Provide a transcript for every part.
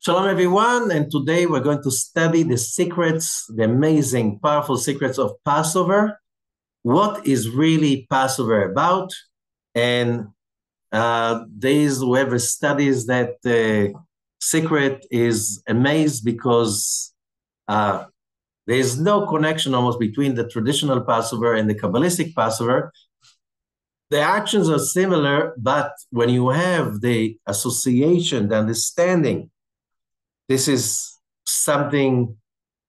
Shalom, everyone, and today we're going to study the secrets, the amazing, powerful secrets of Passover. What is really Passover about? And these whoever studies that secret is amazed because there is no connection almost between the traditional Passover and the Kabbalistic Passover. The actions are similar, but when you have the association, the understanding, this is something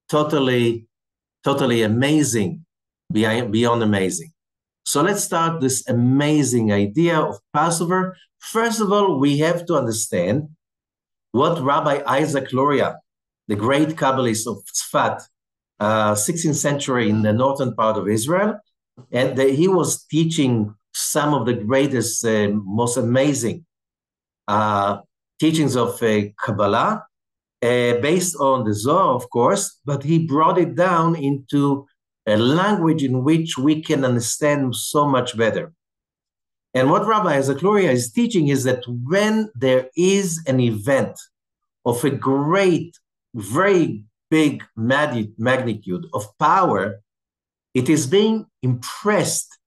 totally amazing, beyond amazing. So let's start this amazing idea of Passover. First of all, we have to understand what Rabbi Isaac Luria, the great Kabbalist of Tzfat, 16th century in the northern part of Israel, and he was teaching some of the greatest, most amazing teachings of Kabbalah, based on the Zohar, of course, but he brought it down into a language in which we can understand so much better. And what Rabbi Isaac Luria is teaching is that when there is an event of a great, very big magnitude of power, it is being impressed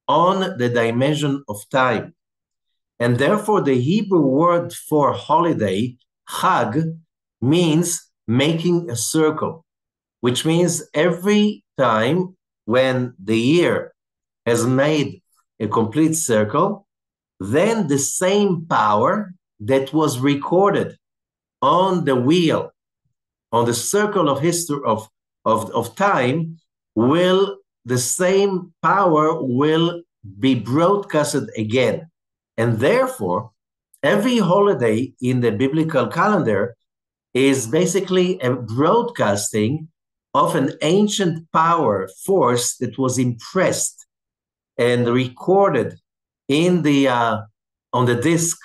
on the dimension of time. And therefore, the Hebrew word for holiday, Chag, means making a circle, which means every time when the year has made a complete circle, then the same power that was recorded on the wheel, on the circle of history of time, the same power will be broadcasted again. And therefore, every holiday in the biblical calendar is basically a broadcasting of an ancient power force that was impressed and recorded in the on the disk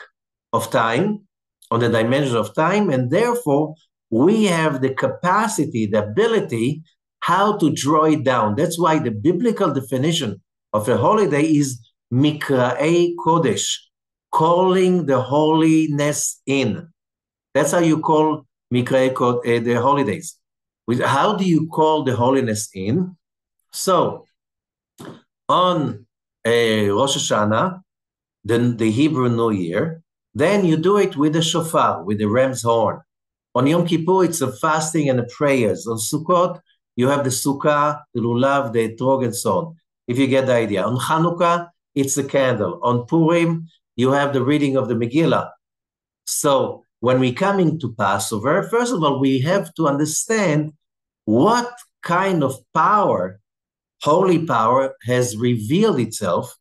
of time, on the dimension of time, and therefore we have the capacity, the ability, how to draw it down. That's why the biblical definition of a holiday is Mikra'ei Kodesh, calling the holiness in. That's how you call the holidays. How do you call the holiness in? So, on Rosh Hashanah, the Hebrew New Year, then you do it with the shofar, with the ram's horn. On Yom Kippur, it's a fasting and a prayers. On Sukkot, you have the sukkah, the lulav, the etrog, and so on, if you get the idea. On Hanukkah, it's a candle. On Purim, you have the reading of the Megillah. So, when we come into Passover, first of all, we have to understand what kind of power, holy power, has revealed itself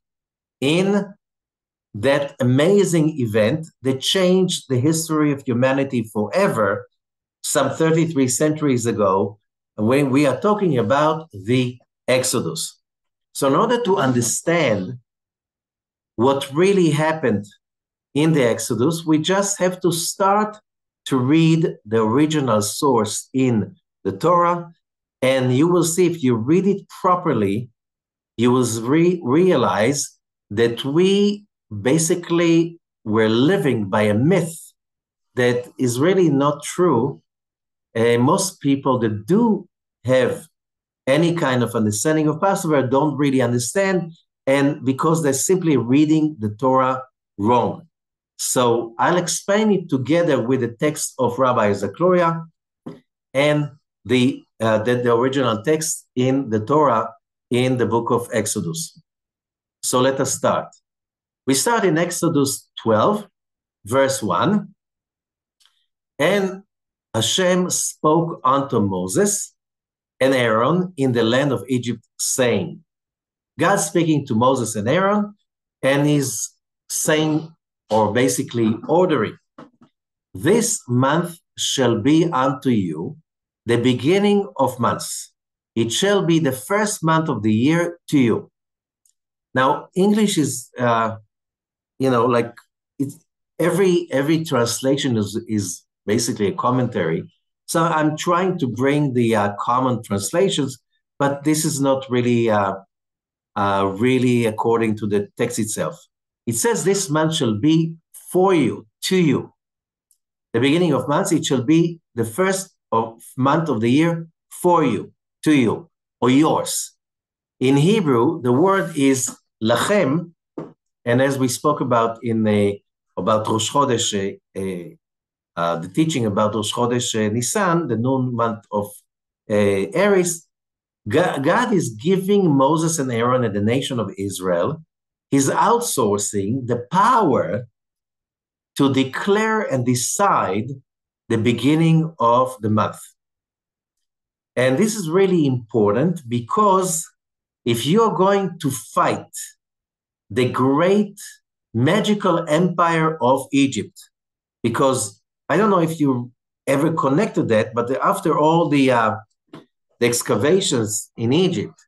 in that amazing event that changed the history of humanity forever, some 33 centuries ago, when we are talking about the Exodus. So in order to understand what really happened in the Exodus, we just have to start to read the original source in the Torah, and you will see, if you read it properly, you will realize that we basically were living by a myth that is really not true. Most people that do have any kind of understanding of Passover don't really understand, and because they're simply reading the Torah wrong. So I'll explain it together with the text of Rabbi Isaac Luria and the original text in the Torah in the book of Exodus. So let us start. We start in Exodus 12, verse 1. And Hashem spoke unto Moses and Aaron in the land of Egypt, saying, God speaking to Moses and Aaron, and he's saying, or basically ordering, this month shall be unto you the beginning of months. It shall be the first month of the year to you. Now, English is, like it's every translation is basically a commentary. So I'm trying to bring the common translations, but this is not really really according to the text itself. It says this month shall be for you, to you. the beginning of months, it shall be the first month of the year for you, to you, or yours. In Hebrew, the word is lachem, and as we spoke about about Rosh Chodesh, the teaching about Rosh Chodesh Nisan, the noon month of Aries, God is giving Moses and Aaron and the nation of Israel, he's outsourcing the power to declare and decide the beginning of the month. And this is really important because if you're going to fight the great magical empire of Egypt, because I don't know if you ever connected that, but after all the excavations in Egypt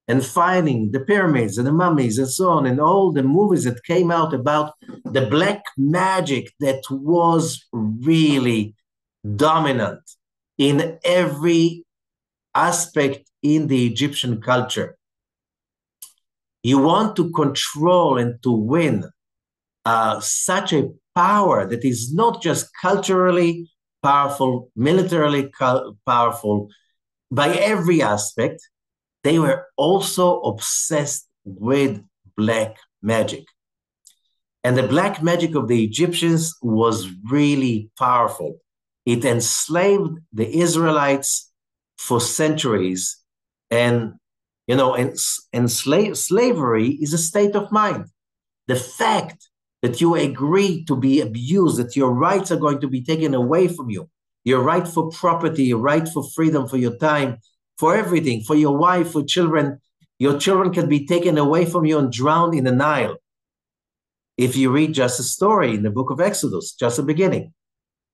and finding the pyramids and the mummies and so on, and all the movies that came out about the black magic that was really dominant in every aspect in the Egyptian culture. You want to control and to win such a power that is not just culturally powerful, militarily powerful, by every aspect. They were also obsessed with black magic. And the black magic of the Egyptians was really powerful. It enslaved the Israelites for centuries. And, you know, slavery is a state of mind. The fact that you agree to be abused, that your rights are going to be taken away from you, your right for property, your right for freedom, for your time, for everything, for your wife, for children. Your children can be taken away from you and drowned in the Nile. If you read just a story in the book of Exodus, just the beginning,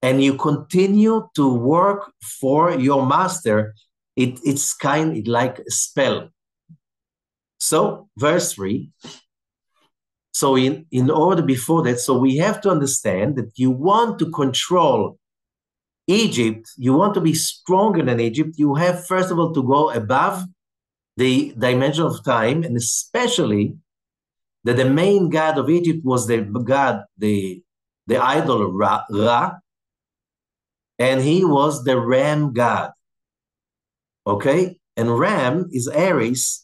and you continue to work for your master, it's kind of like a spell. So, verse 3. So in order before that, so we have to understand that you want to control Egypt, you want to be stronger than Egypt, you have first of all to go above the dimension of time, and especially that the main god of Egypt was the god, the idol Ra, and he was the ram god. Okay? And ram is Aries,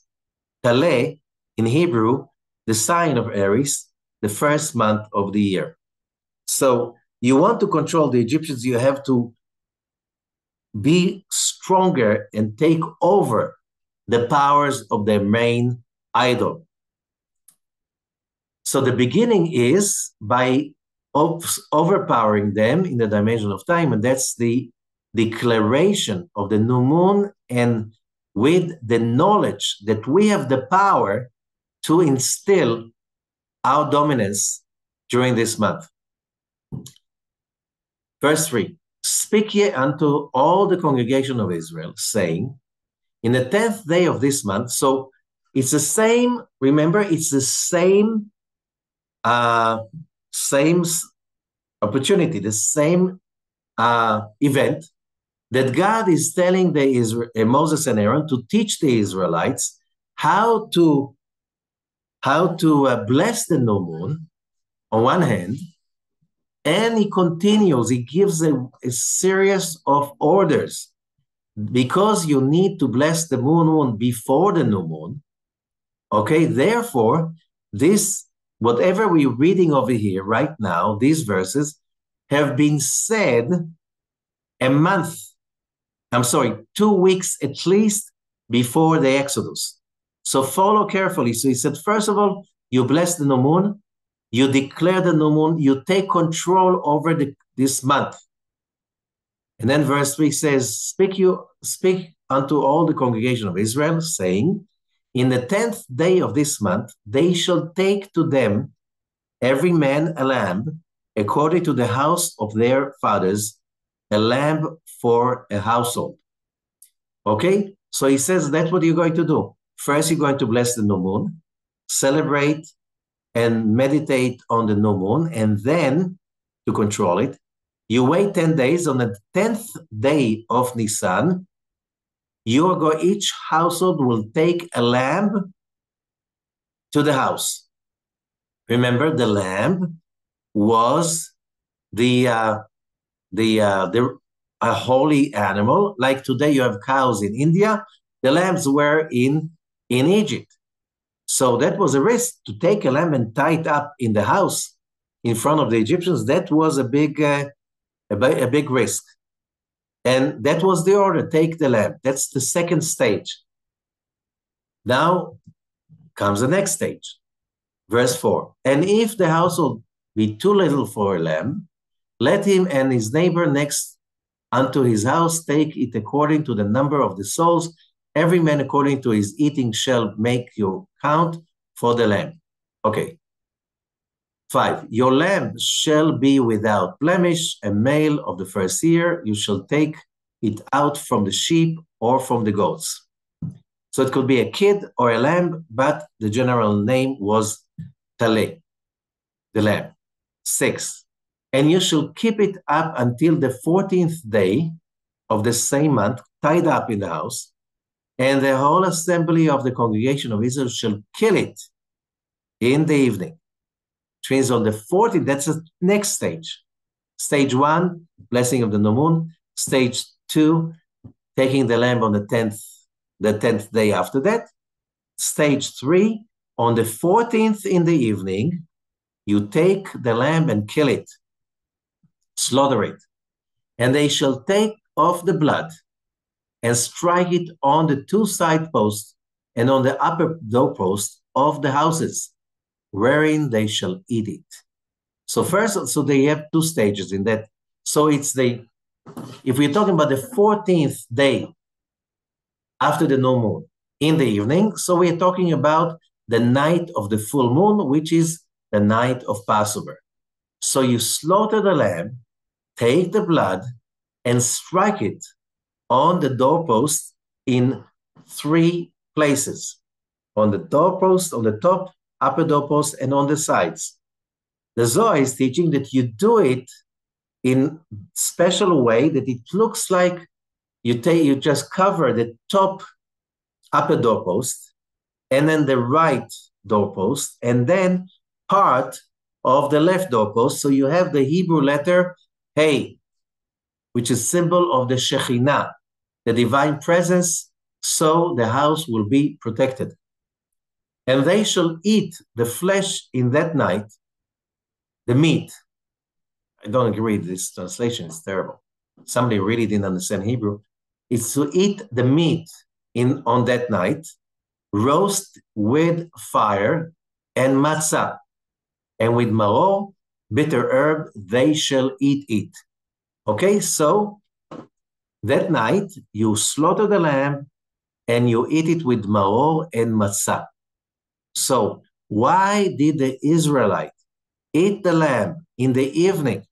Taleh in Hebrew, the sign of Aries, the first month of the year. So you want to control the Egyptians, you have to be stronger and take over the powers of their main idol. So the beginning is by overpowering them in the dimension of time, and that's the declaration of the new moon, and with the knowledge that we have the power to instill our dominance during this month. Verse 3, speak ye unto all the congregation of Israel, saying, in the 10th day of this month, so it's the same, remember, it's the same opportunity, the same event that God is telling Moses and Aaron to teach the Israelites how to bless the new moon on one hand, and he continues, he gives a series of orders, because you need to bless the moon before the new moon. Okay, therefore, this, whatever we're reading over here right now, these verses have been said a month, 2 weeks at least before the Exodus. So follow carefully. So he said, first of all, you bless the new moon, you declare the new moon, you take control over this month. And then verse 3 says, speak unto all the congregation of Israel, saying, in the 10th day of this month, they shall take to them every man a lamb, according to the house of their fathers, a lamb for a household. Okay? So he says that's what you're going to do. First, you're going to bless the new moon, celebrate and meditate on the new moon, and then, to control it, you wait 10 days. On the 10th day of Nisan, each household will take a lamb to the house. Remember, the lamb was the a holy animal. Like today you have cows in India, the lambs were in Egypt. So that was a risk to take a lamb and tie it up in the house in front of the Egyptians. That was a big risk. And that was the order, take the lamb. That's the second stage. Now comes the next stage. Verse 4. And if the household be too little for a lamb, let him and his neighbor next unto his house take it according to the number of the souls. Every man according to his eating shall make your count for the lamb. Okay. 5. Your lamb shall be without blemish, a male of the first year. You shall take it out from the sheep or from the goats. So it could be a kid or a lamb, but the general name was Taleh, the lamb. 6. And you shall keep it up until the 14th day of the same month, tied up in the house, and the whole assembly of the congregation of Israel shall kill it in the evening. Which means on the 14th, that's the next stage. Stage 1, blessing of the new moon. Stage 2, taking the lamb on the 10th day after that. Stage 3, on the 14th in the evening, you take the lamb and kill it, slaughter it. And they shall take off the blood and strike it on the 2 side posts and on the upper doorpost of the houses, wherein they shall eat it. So first, so they have 2 stages in that. So it's if we're talking about the 14th day after the new moon in the evening, so we're talking about the night of the full moon, which is the night of Passover. So you slaughter the lamb, take the blood, and strike it on the doorpost in 3 places. On the doorpost, on the top, upper doorpost, and on the sides. The Zohar is teaching that you do it in special way that it looks like you just cover the top upper doorpost and then the right doorpost and then part of the left doorpost. So you have the Hebrew letter Hey, which is symbol of the Shekhinah, the divine presence, so the house will be protected. And they shall eat the flesh in that night, the meat. I don't agree with this translation, it's terrible. Somebody really didn't understand Hebrew. It's to eat the meat on that night, roast with fire and matzah, and with maror, bitter herb, they shall eat it. Okay, so that night you slaughter the lamb and you eat it with maror and matzah. So why did the Israelite eat the lamb in the evening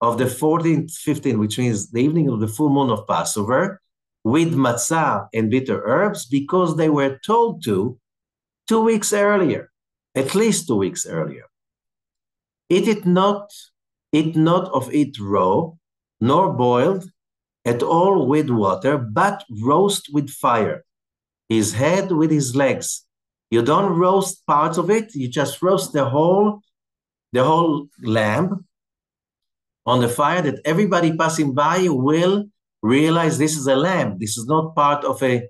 of the 14th, 15th, which means the evening of the full moon of Passover, with matzah and bitter herbs? Because they were told to 2 weeks earlier, at least 2 weeks earlier. Eat not of it raw, nor boiled at all with water, but roast with fire, his head with his legs. You don't roast parts of it, you just roast the whole lamb on the fire, that everybody passing by will realize this is a lamb. This is not part of a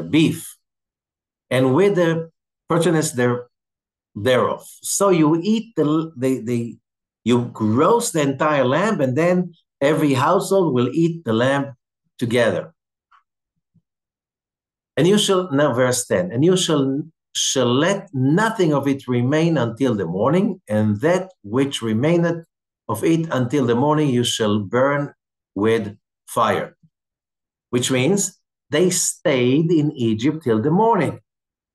beef. And with the pertinence thereof. So you eat you roast the entire lamb, and then every household will eat the lamb together. And you shall, now verse 10, and you shall let nothing of it remain until the morning, and that which remaineth of it until the morning you shall burn with fire. Which means they stayed in Egypt till the morning.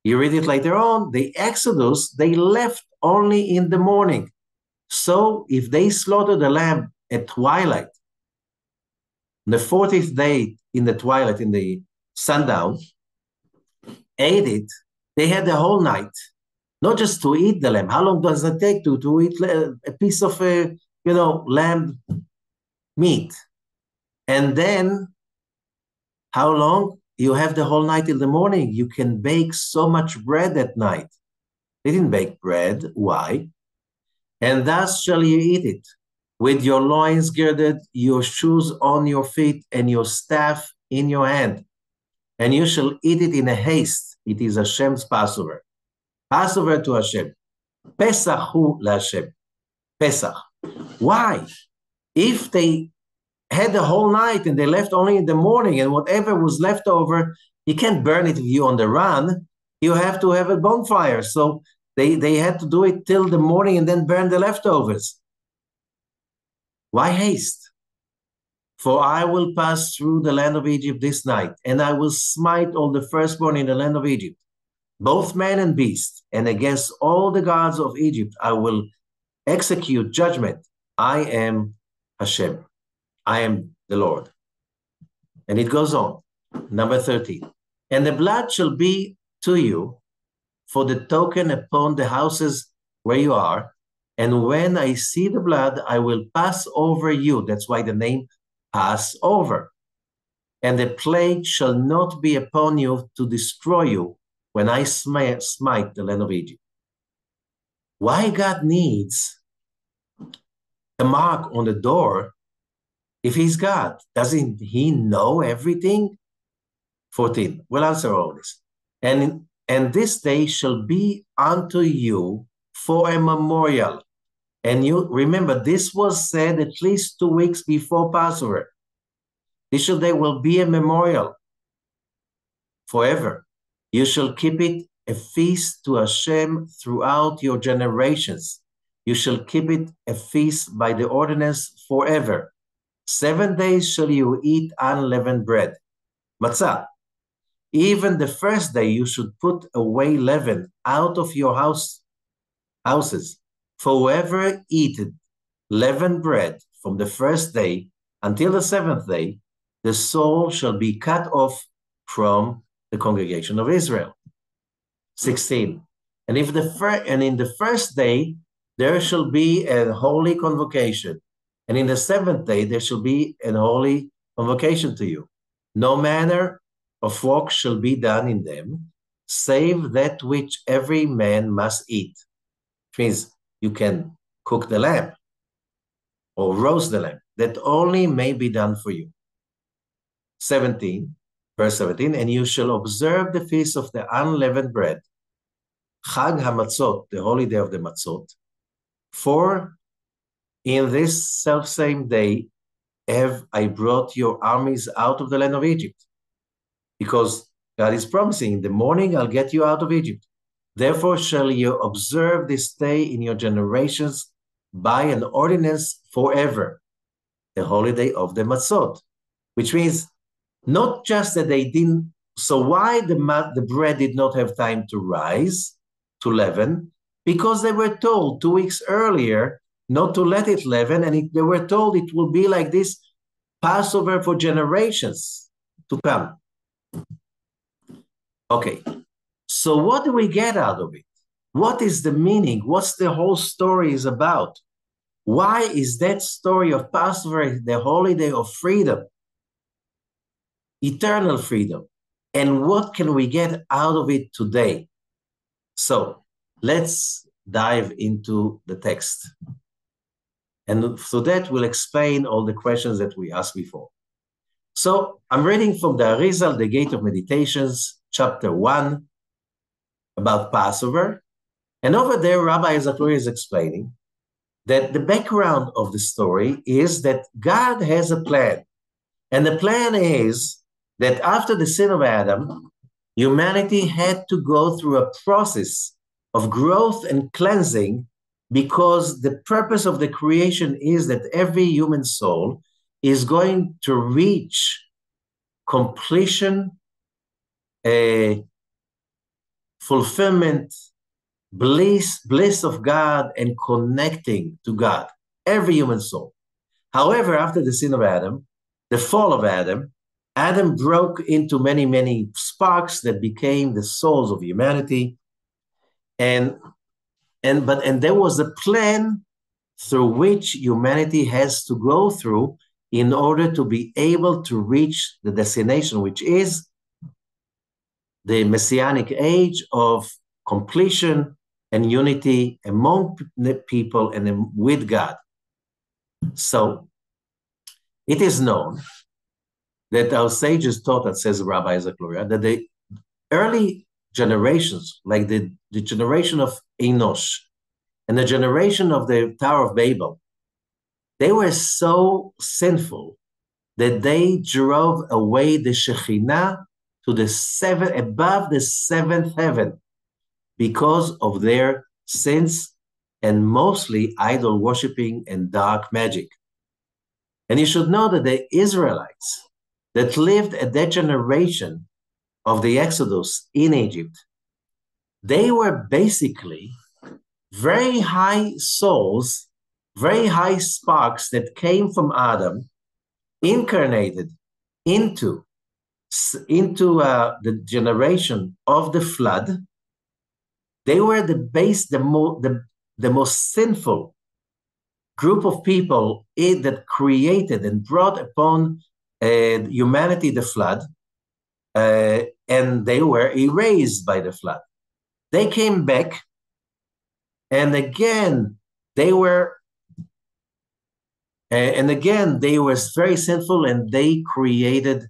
You read it later on, the Exodus, they left only in the morning. So if they slaughtered the lamb at twilight, the 40th day in the twilight, in the sundown, ate it, they had the whole night, not just to eat the lamb. How long does it take to eat a piece of lamb meat? And then how long? You have the whole night till the morning. You can bake so much bread at night. They didn't bake bread. Why? And thus shall you eat it, with your loins girded, your shoes on your feet, and your staff in your hand. And you shall eat it in a haste. It is Hashem's Passover. Passover to Hashem. Pesach hu LaHashem. Pesach. Why? If they had the whole night and they left only in the morning, and whatever was left over, you can't burn it if you're on the run. You have to have a bonfire. So they had to do it till the morning and then burn the leftovers. Why haste? For I will pass through the land of Egypt this night, and I will smite all the firstborn in the land of Egypt, both man and beast, and against all the gods of Egypt I will execute judgment. I am Hashem. I am the Lord. And it goes on. Number 13. And the blood shall be to you for the token upon the houses where you are. And when I see the blood, I will pass over you. That's why the name Passover. And the plague shall not be upon you to destroy you when I smite the land of Egypt. Why God needs a mark on the door if he's God? Doesn't he know everything? 14. We'll answer all this. And this day shall be unto you for a memorial. And you remember, this was said at least 2 weeks before Passover. This day will be a memorial forever. You shall keep it a feast to Hashem throughout your generations. You shall keep it a feast by the ordinance forever. 7 days shall you eat unleavened bread, matzah. Even the first day you should put away leaven out of your houses. For whoever eateth leavened bread from the first day until the 7th day, the soul shall be cut off from the congregation of Israel. 16. And in the first day there shall be a holy convocation, and in the 7th day there shall be an holy convocation to you. No manner of work shall be done in them, save that which every man must eat. Which means you can cook the lamb or roast the lamb. That only may be done for you. 17, verse 17, and you shall observe the feast of the unleavened bread, Chag HaMatzot, the holy day of the Matzot, for in this selfsame day have I brought your armies out of the land of Egypt. Because God is promising, in the morning I'll get you out of Egypt. Therefore shall you observe this day in your generations by an ordinance forever, the holiday of the Matzot, which means not just that they didn't, so why the bread did not have time to rise, to leaven? Because they were told 2 weeks earlier not to let it leaven, and they were told it will be like this Passover for generations to come. Okay, so what do we get out of it? What is the meaning? What's the whole story is about? Why is that story of Passover the holiday of freedom? Eternal freedom. And what can we get out of it today? So let's dive into the text. And so that will explain all the questions that we asked before. So I'm reading from the Arizal, the Gate of Meditations, chapter 1, about Passover. And over there, Rabbi Zakuri is explaining that the background of the story is that God has a plan. And the plan is that after the sin of Adam, humanity had to go through a process of growth and cleansing, because the purpose of the creation is that every human soul is going to reach completion, fulfillment, bliss of God, and connecting to God, every human soul. However, after the sin of Adam, the fall of Adam, Adam broke into many, many sparks that became the souls of humanity. And there was a plan through which humanity has to go through in order to be able to reach the destination, which is the messianic age of completion and unity among the people and with God. So it is known that our sages taught us, says Rabbi Zakluria, that the early generations, like the generation of Enosh and the generation of the Tower of Babel, they were so sinful that they drove away the Shekhinah to above the seventh heaven because of their sins and mostly idol worshiping and dark magic. And you should know that the Israelites that lived at that generation of the Exodus in Egypt, they were basically very high souls, very high sparks that came from Adam, incarnated into the generation of the flood. They were the most sinful group of people that created and brought upon humanity the flood, and they were erased by the flood. They came back, and again they were very sinful, and they created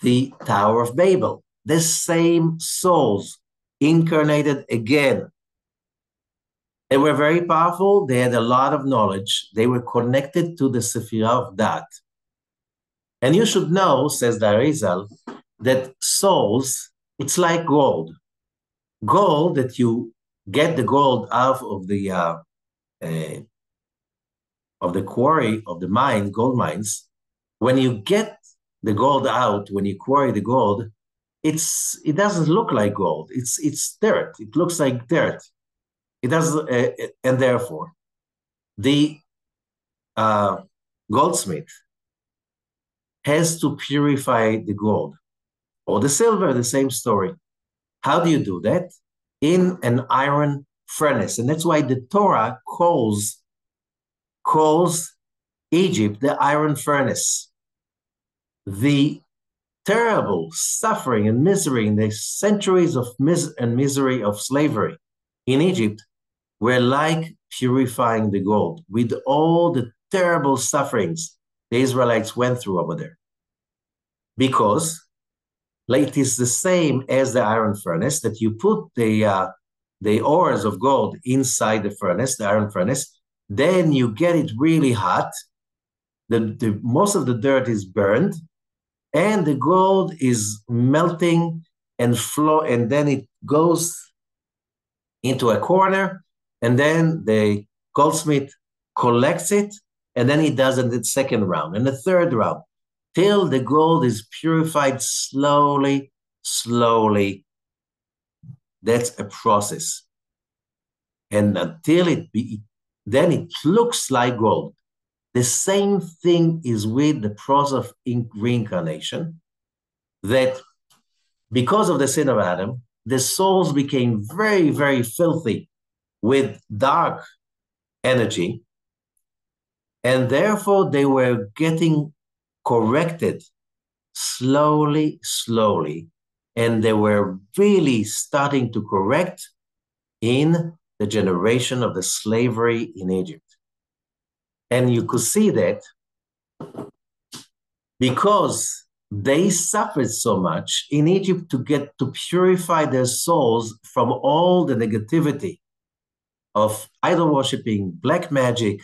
the Tower of Babel. The same souls incarnated again. They were very powerful. They had a lot of knowledge. They were connected to the Sephirah of Dat. And you should know, says the Arizal, that souls, it's like gold. Gold, that you get the gold out of the quarry of the mine, gold mines. When you get the gold out, when you quarry the gold, it doesn't look like gold. It's dirt. It looks like dirt. It does, and therefore, the goldsmith has to purify the gold or the silver. The same story. How do you do that? In an iron furnace, and that's why the Torah calls Egypt the iron furnace. The terrible suffering and misery in the centuries of misery of slavery in Egypt were like purifying the gold with all the terrible sufferings the Israelites went through over there. Because like, it is the same as the iron furnace, that you put the ores of gold inside the furnace, the iron furnace, then you get it really hot. Most of the dirt is burned, and the gold is melting and then it goes into a corner, and then the goldsmith collects it, and then he does it in the second round and the third round, till the gold is purified slowly. That's a process. And until then it looks like gold. The same thing is with the process of reincarnation, that because of the sin of Adam, the souls became very, very filthy with dark energy, and therefore they were getting corrected slowly, and they were really starting to correct in the generation of the slavery in Egypt. And you could see that because they suffered so much in Egypt to purify their souls from all the negativity of idol worshiping, black magic,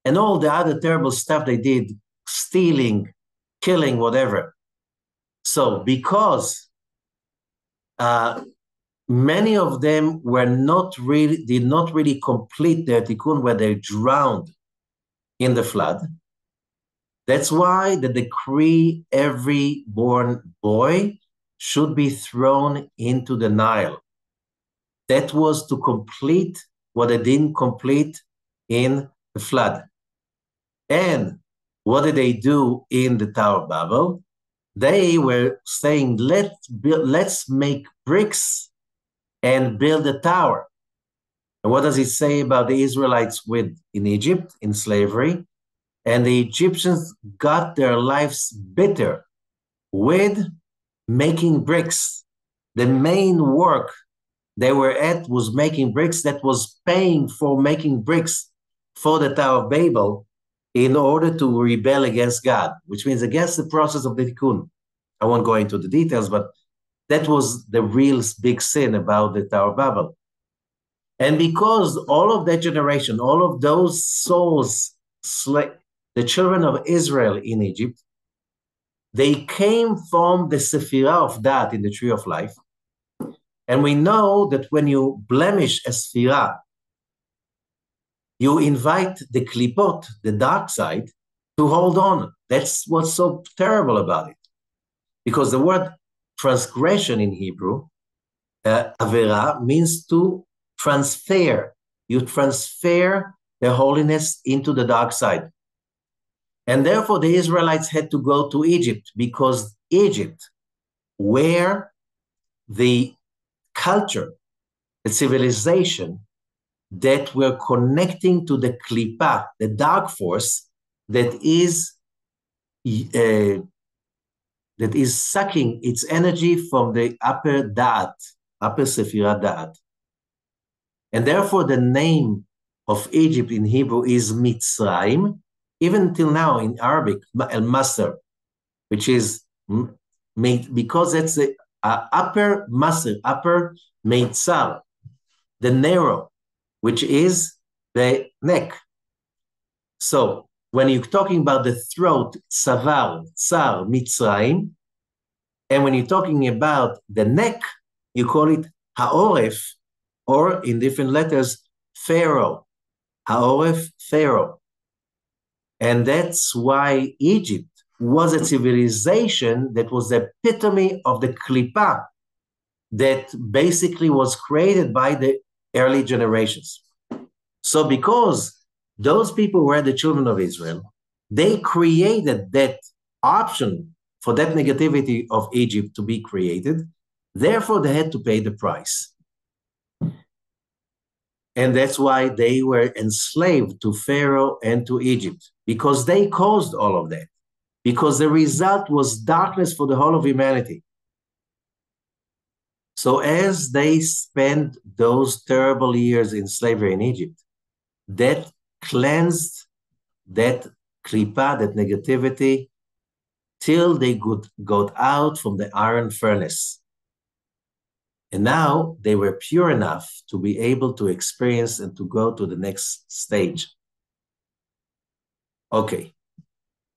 and all the other terrible stuff they did, stealing, killing, whatever. So because many of them did not really complete their tikkun, where they drowned in the flood. That's why the decree, every born boy should be thrown into the Nile. That was to complete what they didn't complete in the flood. And what did they do in the Tower of Babel? They were saying, let's make bricks and build a tower. And what does it say about the Israelites in Egypt, in slavery? And the Egyptians got their lives bitter with making bricks. The main work they were at was making bricks. That was paying for making bricks for the Tower of Babel. in order to rebel against God, which means against the process of the tikkun. I won't go into the details, but that was the real big sin about the Tower of Babel. And because all of that generation, all of those souls, the children of Israel in Egypt, they came from the Sephirah of that in the tree of life. And we know that when you blemish a Sephirah, you invite the klipot, the dark side, to hold on. That's what's so terrible about it. Because the word transgression in Hebrew, avera, means to transfer. You transfer the holiness into the dark side. And therefore, the Israelites had to go to Egypt because Egypt, where the culture, the civilization that were connecting to the klipa, the dark force that is sucking its energy from the upper da'at, upper Sephirah da'at. And therefore, the name of Egypt in Hebrew is Mitzrayim, even till now in Arabic, al-Masr, which is made because it's the upper Masr, upper Meitzar, the narrow, which is the neck. So when you're talking about the throat, Savar, Tsar, Mitzrayim, and when you're talking about the neck, you call it Ha'oref, or in different letters, Pharaoh. Ha'oref, Pharaoh. And that's why Egypt was a civilization that was the epitome of the klipa that basically was created by the early generations. So because those people were the children of Israel, they created that option for that negativity of Egypt to be created. Therefore, they had to pay the price. And that's why they were enslaved to Pharaoh and to Egypt, because they caused all of that, because the result was darkness for the whole of humanity. So as they spent those terrible years in slavery in Egypt, that cleansed that klipa, that negativity, till they got out from the iron furnace. And now they were pure enough to be able to experience and to go to the next stage. Okay.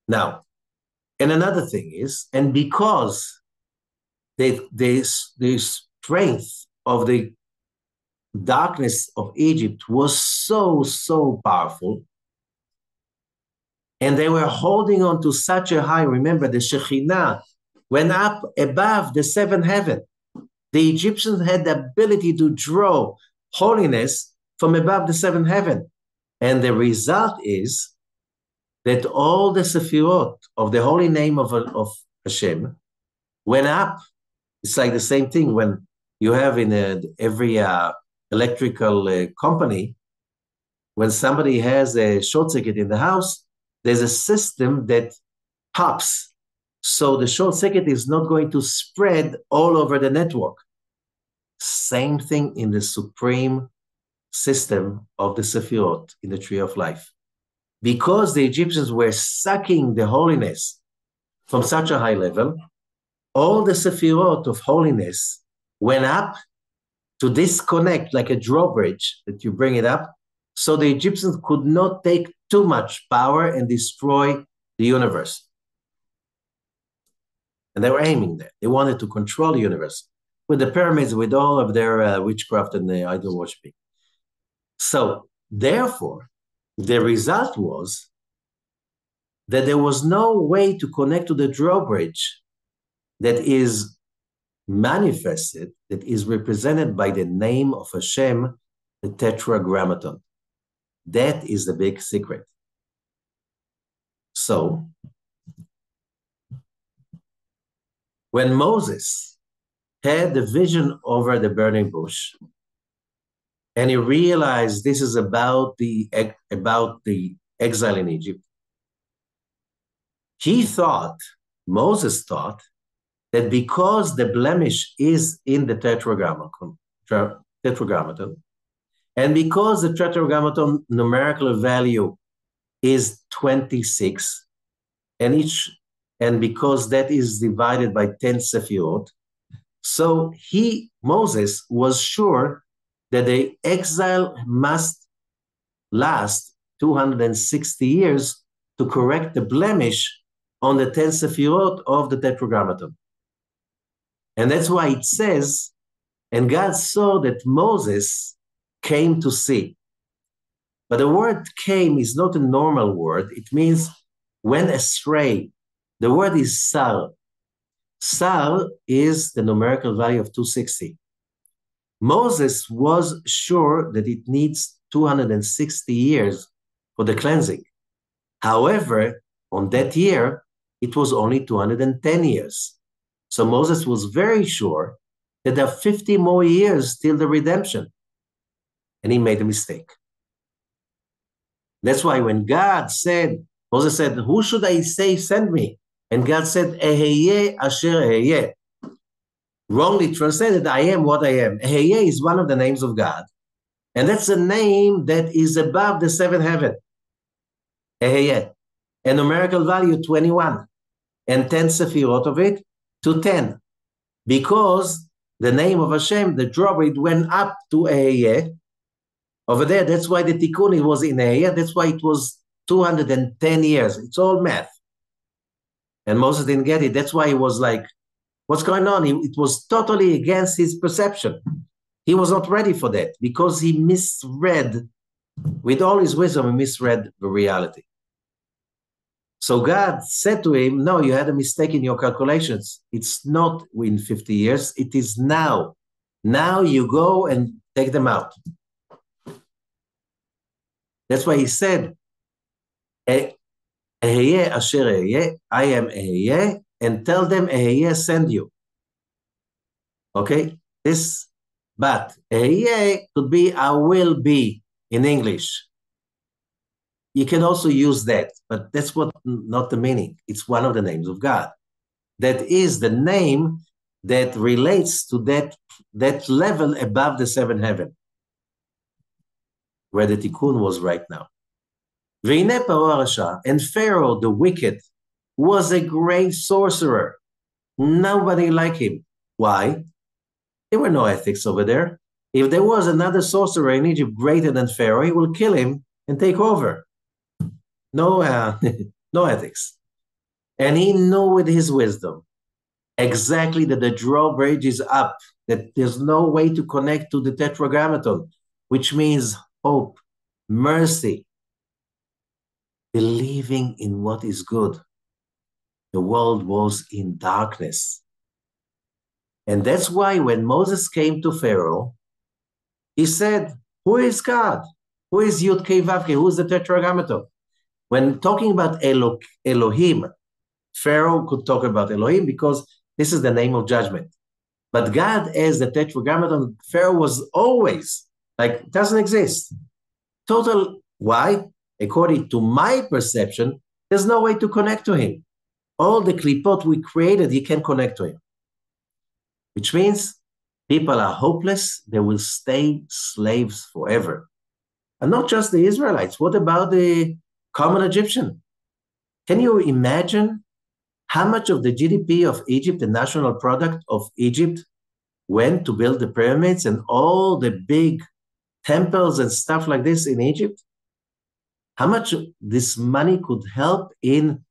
Now, and another thing is, and because the strength of the darkness of Egypt was so powerful, and they were holding on to such a high, remember the Shekhinah went up above the seventh heaven. The Egyptians had the ability to draw holiness from above the seventh heaven. And the result is that all the Sephirot of the holy name of Hashem went up. It's like the same thing when you have in every electrical company, when somebody has a short circuit in the house, there's a system that pops. So the short circuit is not going to spread all over the network. Same thing in the supreme system of the Sephirot in the tree of life. Because the Egyptians were sucking the holiness from such a high level, all the Sephirot of holiness went up to disconnect like a drawbridge that you bring it up, so the Egyptians could not take too much power and destroy the universe. And they were aiming there. They wanted to control the universe with the pyramids, with all of their witchcraft and the idol worshiping. So therefore, the result was that there was no way to connect to the drawbridge that is manifested, that is represented by the name of Hashem, the Tetragrammaton. That is the big secret. So, when Moses had the vision over the burning bush, and he realized this is about the exile in Egypt, Moses thought, that because the blemish is in the Tetragrammaton, and because the Tetragrammaton numerical value is 26, and because that is divided by 10 Sefirot, so Moses was sure that the exile must last 260 years to correct the blemish on the 10 Sefirot of the Tetragrammaton. And that's why it says, and God saw that Moses came to see. But the word came is not a normal word. It means went astray. The word is sar. Sar is the numerical value of 260. Moses was sure that it needs 260 years for the cleansing. However, on that year, it was only 210 years. So Moses was very sure that there are 50 more years till the redemption. And he made a mistake. That's why when God said, Moses said, who should I say send me? And God said, Eheye asher eheye. Wrongly translated, I am what I am. Eheye is one of the names of God. And that's a name that is above the seventh heaven. Eheye. A numerical value 21. And 10 sefirot of it to 10. Because the name of Hashem, the drawbridge went up to Eheye. Over there, that's why the tikkun was in Eheye. That's why it was 210 years. It's all math. And Moses didn't get it. That's why he was like, what's going on? It was totally against his perception. He was not ready for that because he misread, with all his wisdom, he misread the reality. So God said to him, no, you had a mistake in your calculations. It's not in 50 years. It is now. Now you go and take them out. That's why he said, Eheye asher eheye, I am Eheye, and tell them Eheye send you. Okay? But Eheye could be I will be in English. You can also use that, but that's not the meaning. It's one of the names of God. That is the name that relates to that level above the seventh heaven, where the tikkun was right now. And Pharaoh, the wicked, was a great sorcerer. Nobody liked him. Why? There were no ethics over there. If there was another sorcerer in Egypt greater than Pharaoh, he will kill him and take over. No, no ethics. And he knew with his wisdom exactly that the drawbridge is up, that there's no way to connect to the Tetragrammaton, which means hope, mercy, believing in what is good. The world was in darkness. And that's why when Moses came to Pharaoh, he said, who is God? Who is Youdkevitch? Who is the Tetragrammaton? When talking about Elohim, Pharaoh could talk about Elohim because this is the name of judgment. But God as the Tetragrammaton, Pharaoh was always like, doesn't exist. Total, why? According to my perception, there's no way to connect to him. All the klipot we created, he can connect to him. Which means people are hopeless, they will stay slaves forever. And not just the Israelites. What about the common Egyptian? Can you imagine how much of the GDP of Egypt, the national product of Egypt, went to build the pyramids and all the big temples and stuff like this in Egypt? How much this money could help in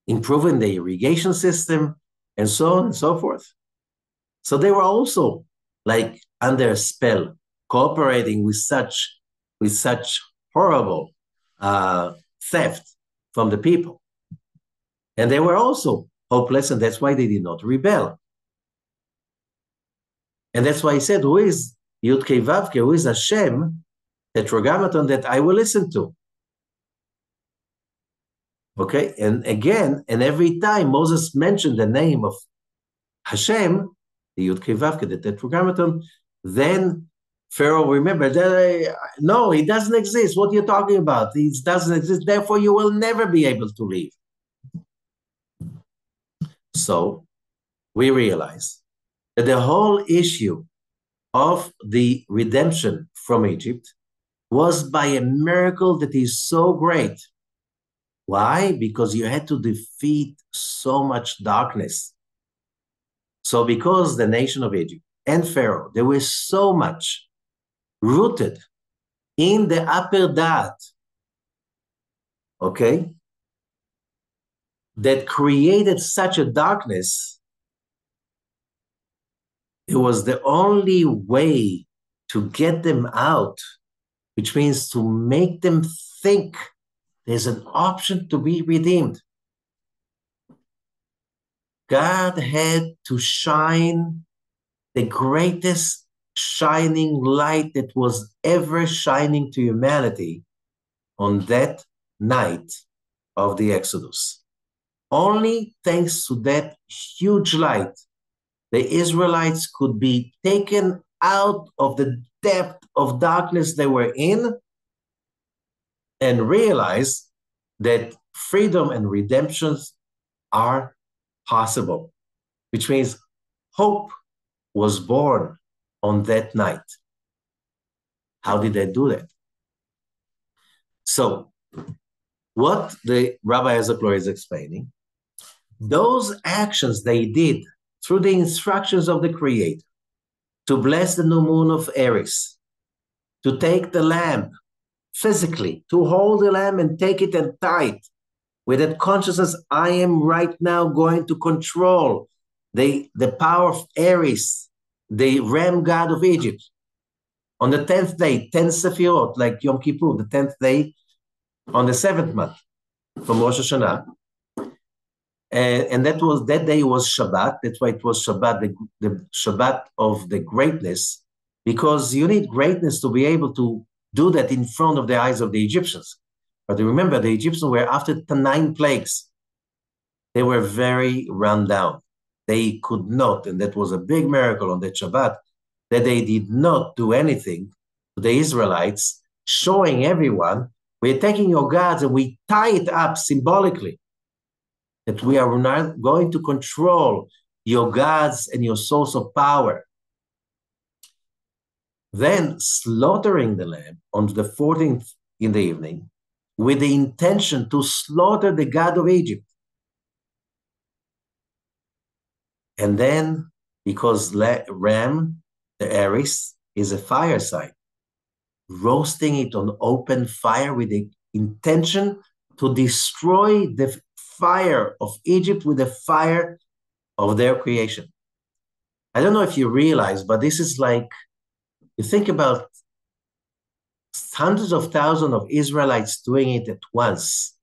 improving the irrigation system and so on and so forth. So they were also like under a spell, cooperating with such horrible theft from the people. And they were also hopeless, and that's why they did not rebel. And that's why he said, who is Youdkevitch, who is Hashem, Tetragrammaton that I will listen to? Okay, and again, and every time Moses mentioned the name of Hashem, the Youdkevitch, the Tetragrammaton, then Pharaoh remembered that, no, it doesn't exist. What are you talking about? It doesn't exist. Therefore, you will never be able to leave. So we realize that the whole issue of the redemption from Egypt was by a miracle that is so great. Why? Because you had to defeat so much darkness. So because the nation of Egypt and Pharaoh, they were so much rooted in the upper da'at, okay, that created such a darkness, it was the only way to get them out, which means to make them think there's an option to be redeemed. God had to shine the greatest shining light that was ever shining to humanity on that night of the Exodus. Only thanks to that huge light, the Israelites could be taken out of the depth of darkness they were in and realize that freedom and redemption are possible, which means hope was born on that night. How did they do that? So, what the Rabbi Ezekiel is explaining, those actions they did through the instructions of the Creator to bless the new moon of Aries, to take the lamb physically, to hold the lamb and take it and tie it with that consciousness, I am right now going to control the power of Aries, the ram god of Egypt. On the 10th day, 10 Sefirot, like Yom Kippur, the 10th day on the 7th month from Rosh Hashanah. And that day was Shabbat. That's why it was Shabbat, the Shabbat of the greatness, because you need greatness to be able to do that in front of the eyes of the Egyptians. But remember, the Egyptians were after the 9 plagues. They were very run down. They could not, and that was a big miracle on that Shabbat, that they did not do anything to the Israelites, showing everyone, we're taking your gods and we tie it up symbolically, that we are not going to control your gods and your source of power. Then slaughtering the lamb on the 14th in the evening with the intention to slaughter the god of Egypt. And then, because ram, the Aries, is a fire sign, roasting it on open fire with the intention to destroy the fire of Egypt with the fire of their creation. I don't know if you realize, but this is like, you think about hundreds of thousands of Israelites doing it at once.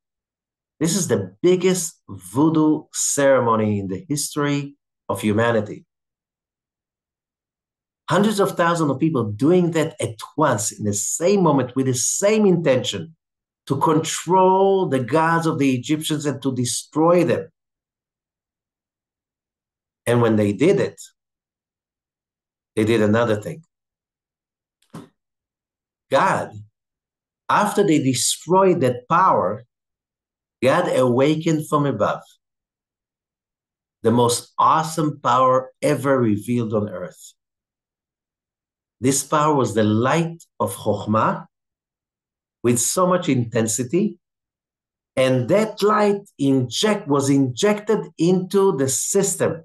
This is the biggest voodoo ceremony in the history of humanity. Hundreds of thousands of people doing that at once in the same moment with the same intention to control the gods of the Egyptians and to destroy them. And when they did it, they did another thing. God, after they destroyed that power, God awakened from above the most awesome power ever revealed on earth. This power was the light of Chokhmah with so much intensity, and that light was injected into the system.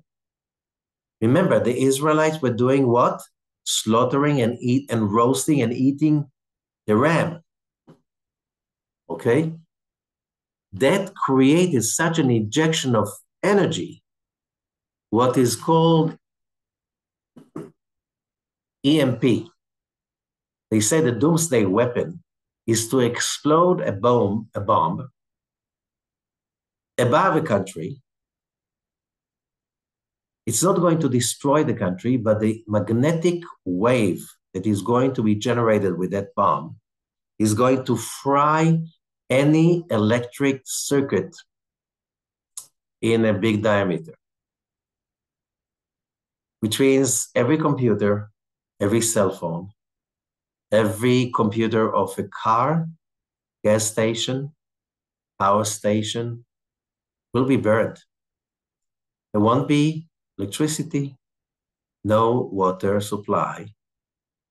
Remember, the Israelites were doing what? Slaughtering and roasting and eating the ram. Okay? That created such an injection of energy, what is called EMP. They say the doomsday weapon is to explode a bomb above a country. It's not going to destroy the country, but the magnetic wave that is going to be generated with that bomb is going to fry any electric circuit in a big diameter, which means every computer, every cell phone, every computer of a car, gas station, power station will be burned. There won't be electricity, no water supply,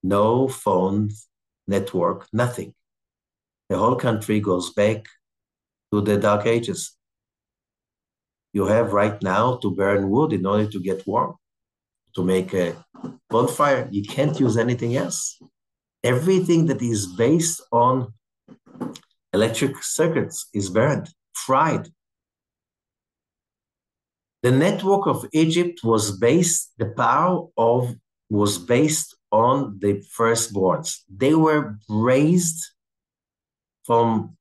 no phones, network, nothing. The whole country goes back to the Dark Ages. You have right now to burn wood in order to get warm, to make a bonfire. You can't use anything else. Everything that is based on electric circuits is burned, fried. The network of Egypt was based on the firstborns. They were raised from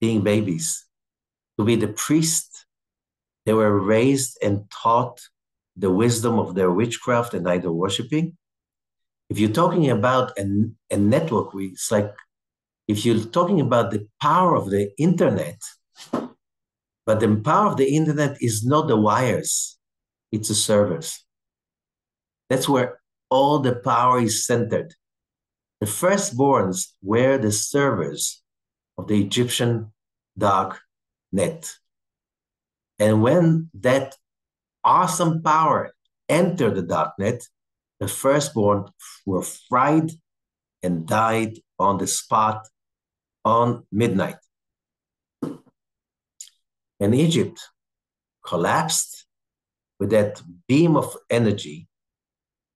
being babies to be the priest. They were raised and taught the wisdom of their witchcraft and idol worshiping. If you're talking about a network, it's like if you're talking about the power of the internet, but the power of the internet is not the wires, it's the servers. That's where all the power is centered. The firstborns were the servers of the Egyptian dark net. And when that awesome power entered the dark net, the firstborn were fried and died on the spot on midnight. And Egypt collapsed with that beam of energy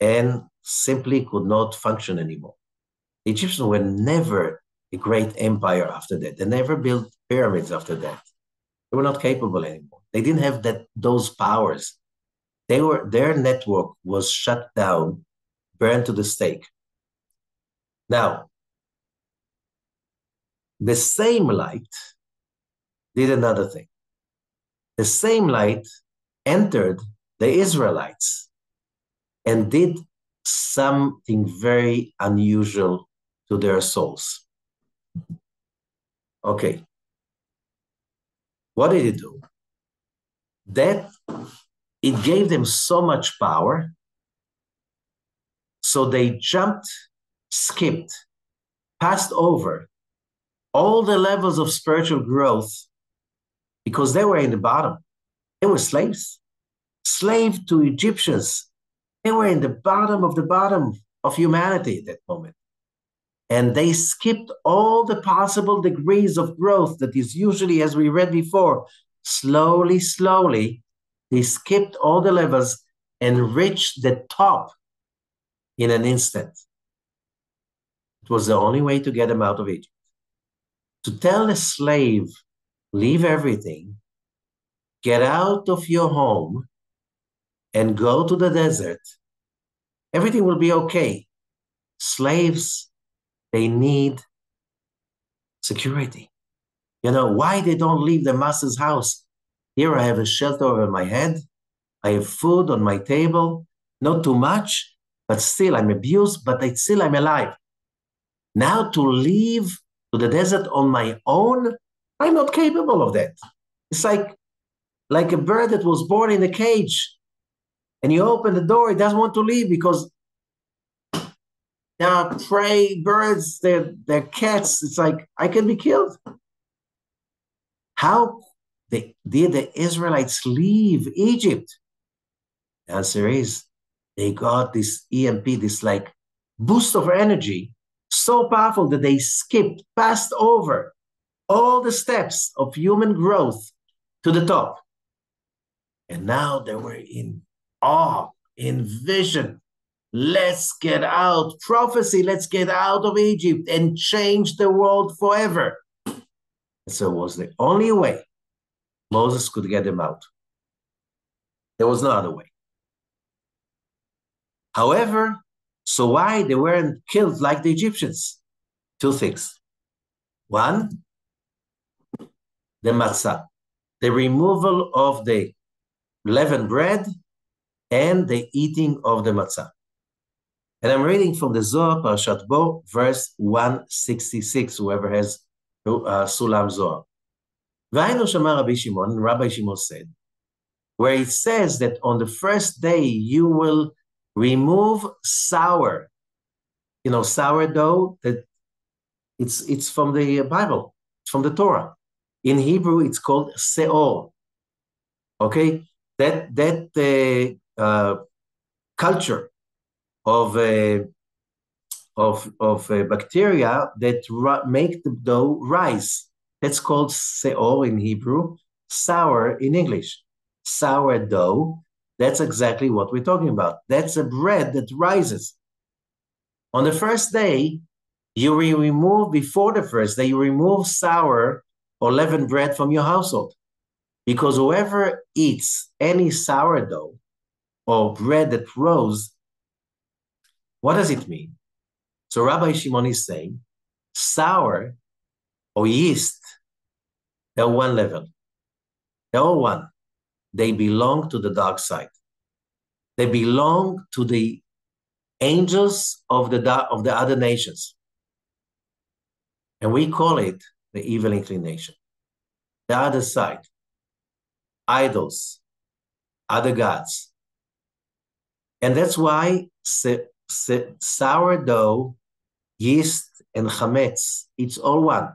and simply could not function anymore. The Egyptians were never a great empire after that. They never built pyramids after that. They were not capable anymore. They didn't have those powers. Their network was shut down, burned to the stake. Now, the same light did another thing. The same light entered the Israelites and did something very unusual to their souls. Okay. What did it do? That it gave them so much power, so they jumped, skipped, passed over all the levels of spiritual growth because they were in the bottom. They were slaves to Egyptians. They were in the bottom of humanity at that moment. And they skipped all the possible degrees of growth that is usually, as we read before, slowly, they skipped all the levels and reached the top in an instant. It was the only way to get them out of Egypt. To tell a slave, leave everything, get out of your home, and go to the desert, everything will be okay. Slaves, they need security. You know, why they don't leave the master's house? Here I have a shelter over my head. I have food on my table, not too much, but still I'm abused, but still I'm alive. Now to leave to the desert on my own, I'm not capable of that. It's like a bird that was born in a cage, and you open the door, it doesn't want to leave because there are prey birds, they're cats. It's like, I can be killed. How did the Israelites leave Egypt? The answer is they got this EMP, this like boost of energy, so powerful that they skipped, passed over all the steps of human growth to the top. And now they were in awe, in vision. Let's get out, prophecy, let's get out of Egypt and change the world forever. So it was the only way Moses could get them out. There was no other way. However, so why they weren't killed like the Egyptians? Two things. One, the matzah, the removal of the leavened bread and the eating of the matzah. And I'm reading from the Zohar, Parashat Bo, verse 166, whoever has Sulam Zohar. V'hainu shama Rabbi Shimon, and Rabbi Shimon said, where it says that on the first day you will remove sour, sourdough, that it's from the Bible, it's from the Torah. In Hebrew, it's called seor. Okay, that culture of bacteria that make the dough rise. That's called seor in Hebrew, sour in English. Sourdough, that's exactly what we're talking about. That's a bread that rises. On the first day, you remove, before the first day, you remove sour or leavened bread from your household. Because whoever eats any sourdough or bread that rose, what does it mean? So Rabbi Shimon is saying, sour or yeast, they're one level. They're all one. They belong to the dark side. They belong to the angels of the other nations. And we call it the evil inclination. The other side. Idols. Other gods. And that's why sourdough, yeast, and chametz, it's all one.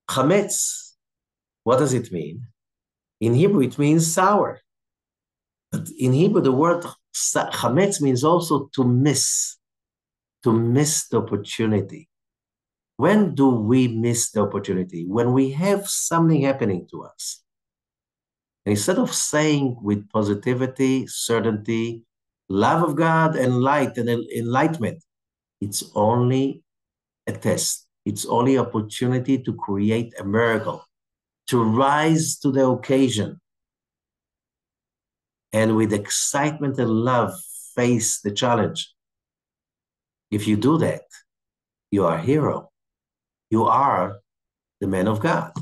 Chametz, what does it mean? In Hebrew, it means sour. But in Hebrew, the word chametz means also to miss the opportunity. When do we miss the opportunity? When we have something happening to us. And instead of saying with positivity, certainty, love of God, and light and enlightenment, it's only a test. It's only opportunity to create a miracle, to rise to the occasion, and with excitement and love, face the challenge. If you do that, you are a hero. You are the man of God,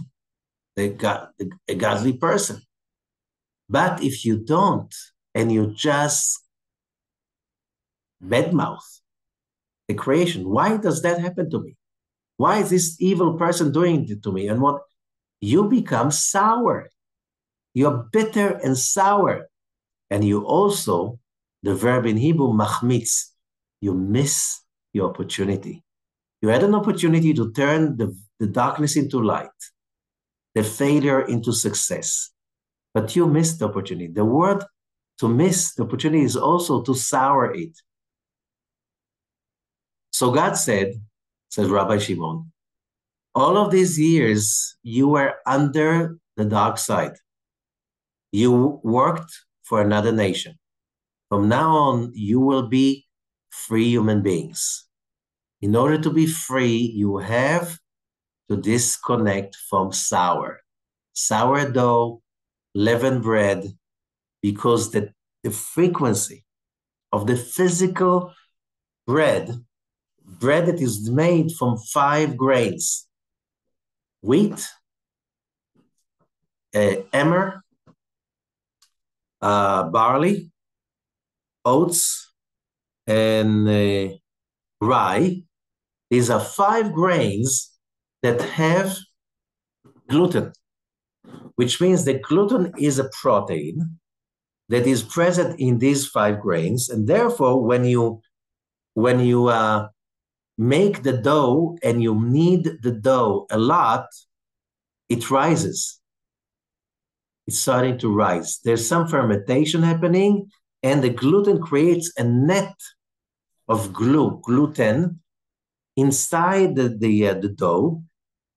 a godly person. But if you don't, and you just badmouth the creation, why does that happen to me? Why is this evil person doing it to me? And what? You become sour. You're bitter and sour. And you also, the verb in Hebrew, machmitz, you miss your opportunity. You had an opportunity to turn the darkness into light, the failure into success. But you missed the opportunity. The word to miss the opportunity is also to sour it. So God said, says Rabbi Shimon, all of these years you were under the dark side. You worked for another nation. From now on, you will be free human beings. In order to be free, you have to disconnect from sourdough, leavened bread, because the frequency of the physical bread that is made from 5 grains, wheat, emmer, barley, oats, and rye. These are 5 grains that have gluten, which means that gluten is a protein that is present in these 5 grains. And therefore, when you make the dough and you knead the dough a lot, it rises. It's starting to rise. There's some fermentation happening, and the gluten creates a net of gluten inside the dough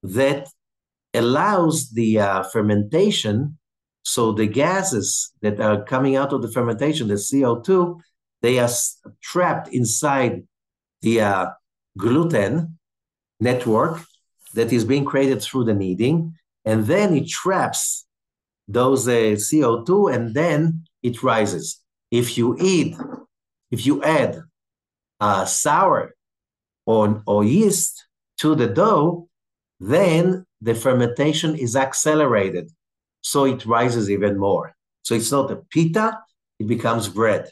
that allows the fermentation. So the gases that are coming out of the fermentation, the CO2, they are trapped inside the gluten network that is being created through the kneading, and then it traps those CO2, and then it rises. If you add sour or yeast to the dough, then the fermentation is accelerated, so it rises even more. So it's not a pita, it becomes bread.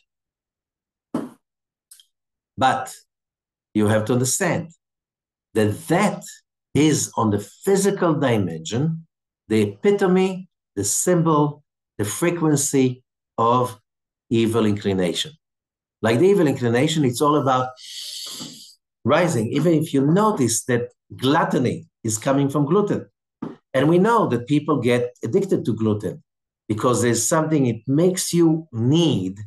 But you have to understand that is on the physical dimension, the epitome, the symbol, the frequency of evil inclination. Like the evil inclination, it's all about rising. Even if you notice that gluttony is coming from gluten. And we know that people get addicted to gluten because there's something it makes you need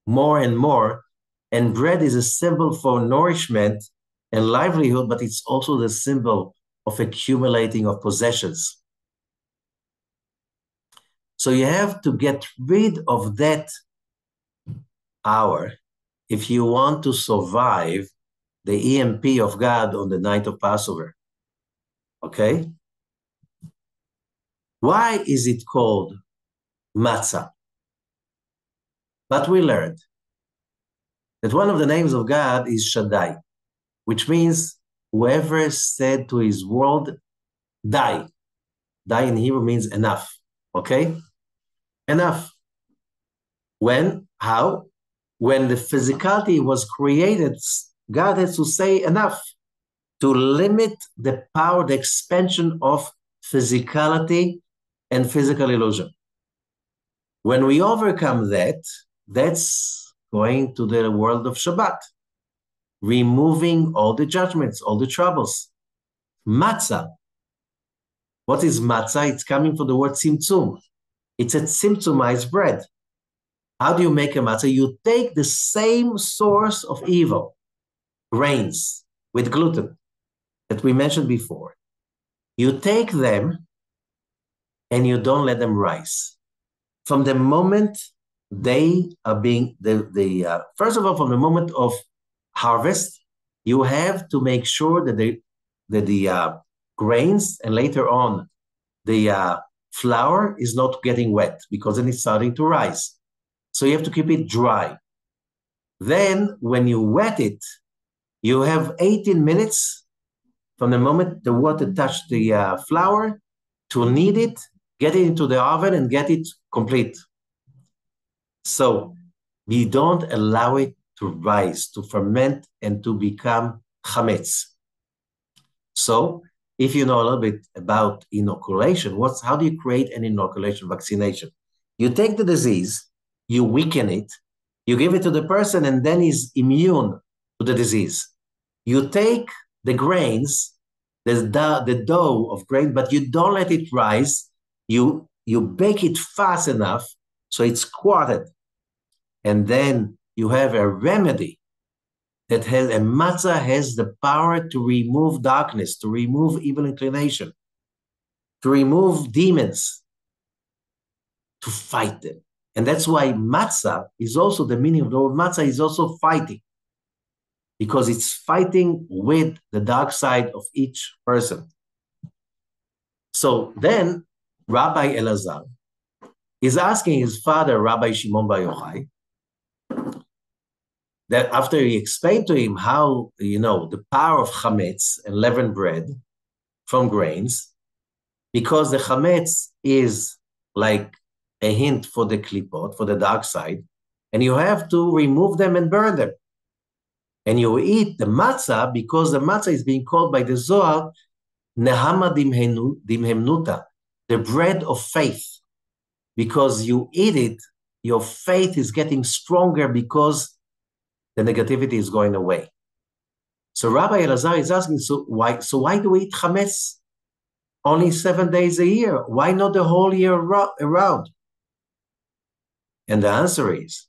more and more. And bread is a symbol for nourishment and livelihood, but it's also the symbol of accumulating of possessions. So you have to get rid of that power if you want to survive the EMP of God on the night of Passover. Okay? Why is it called matzah? But we learned that one of the names of God is Shaddai, which means whoever said to his world, die. Die in Hebrew means enough. Okay? Enough. When? How? When the physicality was created, God has to say enough to limit the power, the expansion of physicality and physical illusion. When we overcome that, that's going to the world of Shabbat, removing all the judgments, all the troubles. Matzah. What is matzah? It's coming from the word tzimtzum. It's a tzimtzumized bread. How do you make a matzah? You take the same source of evil, grains with gluten that we mentioned before. You take them and you don't let them rise. From the moment they are being, first of all, from the moment of harvest, you have to make sure that the grains and later on the flour is not getting wet because then it's starting to rise. So you have to keep it dry. Then when you wet it, you have 18 minutes from the moment the water touched the flour to knead it, get it into the oven and get it complete. So we don't allow it to rise, to ferment, and to become chametz. So if you know a little bit about inoculation, how do you create an inoculation, vaccination? You take the disease, you weaken it, you give it to the person, and then he's immune to the disease. You take the grains, the dough of grain, but you don't let it rise. You bake it fast enough so it's quartered. And then you have a remedy that has, a matzah has the power to remove darkness, to remove evil inclination, to remove demons, to fight them. And that's why matzah is also, the meaning of the word matzah is also fighting, because it's fighting with the dark side of each person. So then Rabbi Elazar is asking his father, Rabbi Shimon Bar Yochai, that after he explained to him how, the power of chametz and leavened bread from grains, because the chametz is like a hint for the klipot, for the dark side, and you have to remove them and burn them. And you eat the matzah because the matzah is being called by the Zohar nehama dimhemnuta, the bread of faith. Because you eat it, your faith is getting stronger because the negativity is going away. So Rabbi Elazar is asking, so why do we eat chametz only 7 days a year? Why not the whole year around? And the answer is,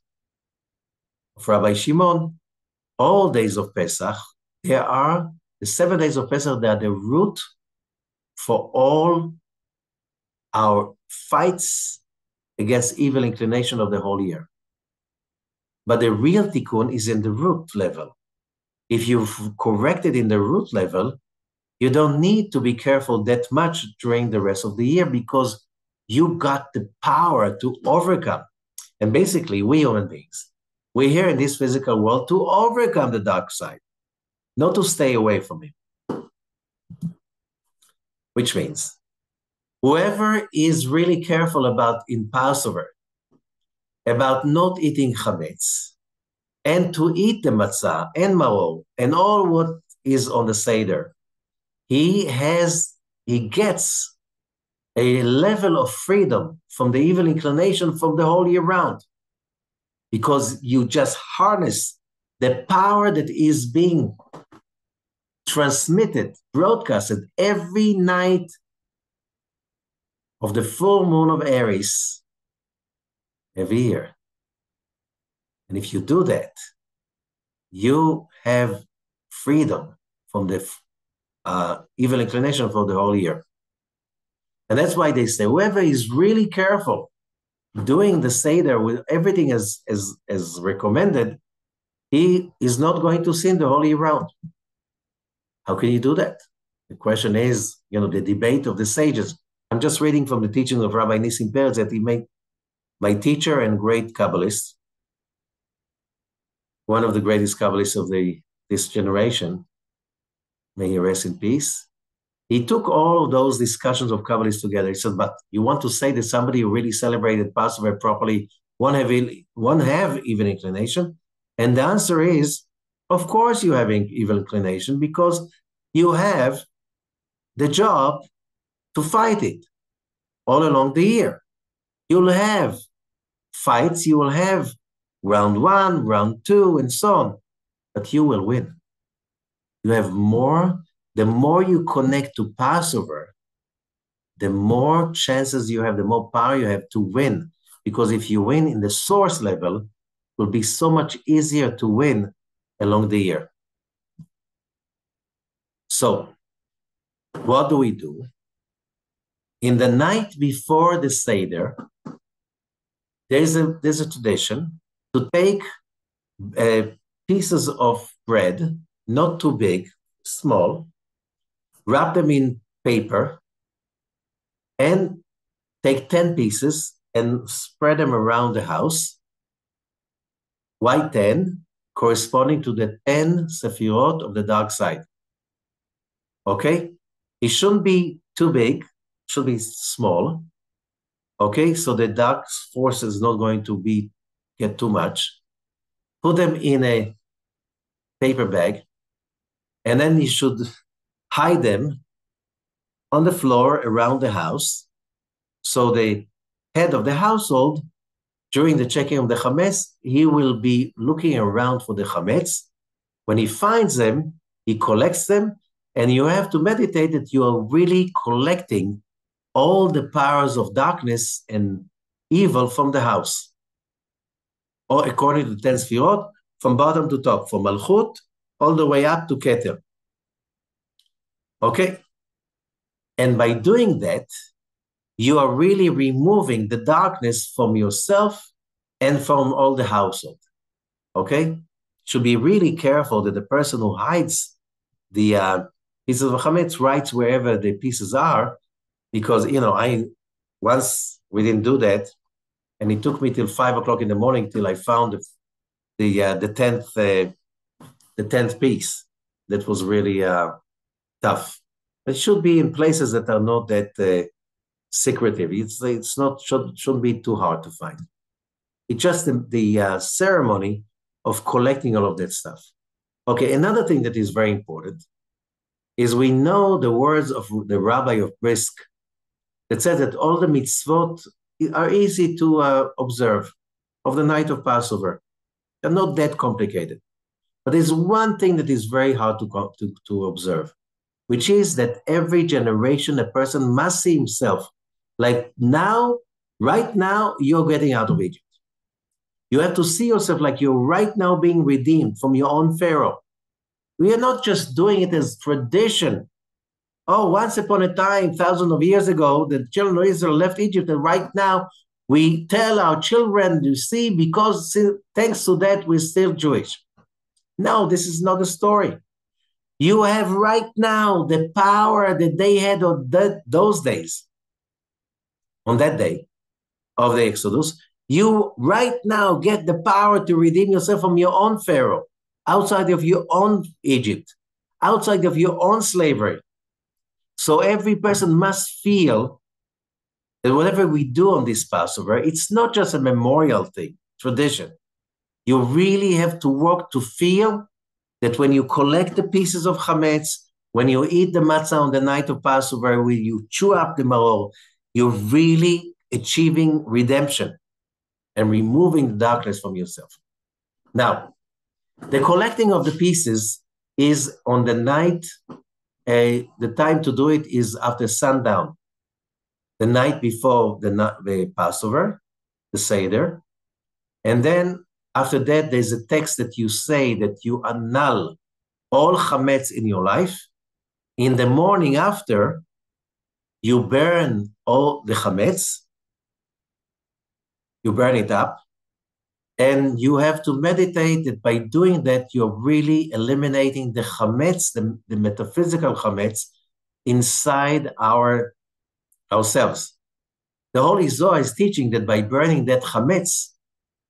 for Rabbi Shimon, all days of Pesach, the 7 days of Pesach, they are the root for all our fights against evil inclination of the whole year. But the real tikkun is in the root level. If you've corrected in the root level, you don't need to be careful that much during the rest of the year because you got the power to overcome. And basically, we human beings, we're here in this physical world to overcome the dark side, not to stay away from it. Which means, whoever is really careful about in Passover, about not eating chametz, and to eat the matzah and maror and all what is on the seder, he gets a level of freedom from the evil inclination from the whole year round, because you just harness the power that is being transmitted, broadcasted every night of the full moon of Aries every year. And if you do that, you have freedom from the evil inclination for the whole year. And that's why they say whoever is really careful doing the Seder with everything as recommended, he is not going to sin the whole year round. How can you do that? The question is, the debate of the sages. I'm just reading from the teaching of Rabbi Nissim Peretz that he made my teacher and great Kabbalist, one of the greatest Kabbalists of this generation. May he rest in peace. He took all those discussions of Kabbalists together. He said, but you want to say that somebody who really celebrated Passover properly won't have evil inclination? And the answer is, of course you have evil inclination because you have the job to fight it all along the year. You'll have fights, you will have round 1, round 2, and so on, but you will win. You have more. The more you connect to Passover, the more chances you have, the more power you have to win. Because if you win in the source level, it will be so much easier to win along the year. So, what do we do? In the night before the Seder, there's a tradition to take pieces of bread, not too big, small, wrap them in paper, and take 10 pieces and spread them around the house. Why 10? Corresponding to the 10 Sefirot of the dark side. Okay? It shouldn't be too big, it should be small. Okay? So the dark force is not going to get too much. Put them in a paper bag, and then you should hide them on the floor around the house. So the head of the household, during the checking of the chametz, he will be looking around for the chametz. When he finds them, he collects them, and you have to meditate that you are really collecting all the powers of darkness and evil from the house. Or according to the 10 Sfirot, from bottom to top, from Malchut all the way up to Keter. Okay? And by doing that, you are really removing the darkness from yourself and from all the household. Okay? Should be really careful that the person who hides the pieces of chametz writes wherever the pieces are, because once we didn't do that, and it took me till 5 o'clock in the morning till I found the 10th piece. That was really tough. It should be in places that are not that secretive. It's not shouldn't be too hard to find. It's just the ceremony of collecting all of that stuff. Okay, another thing that is very important is we know the words of the Rabbi of Brisk that says that all the mitzvot are easy to observe of the night of Passover. They're not that complicated. But there's one thing that is very hard to observe, which is that every generation, a person must see himself like right now, you're getting out of Egypt. You have to see yourself like you're right now being redeemed from your own Pharaoh. We are not just doing it as tradition. Oh, once upon a time, thousands of years ago, the children of Israel left Egypt, and right now we tell our children, you see, because thanks to that, we're still Jewish. No, this is not a story. You have right now the power that they had on those days, on that day of the Exodus. You right now get the power to redeem yourself from your own Pharaoh, outside of your own Egypt, outside of your own slavery. So every person must feel that whatever we do on this Passover, it's not just a memorial thing, tradition. You really have to work to feel that when you collect the pieces of chametz, when you eat the matzah on the night of Passover, when you chew up the maror, you're really achieving redemption and removing the darkness from yourself. Now, the collecting of the pieces is on the night. The time to do it is after sundown, the night before the Passover, the Seder, and then After that, there's a text that you say that you annul all chametz in your life. In the morning after, you burn all the chametz, you burn it up, and you have to meditate that by doing that, you're really eliminating the chametz, the metaphysical chametz, inside ourselves. The Holy Zohar is teaching that by burning that chametz,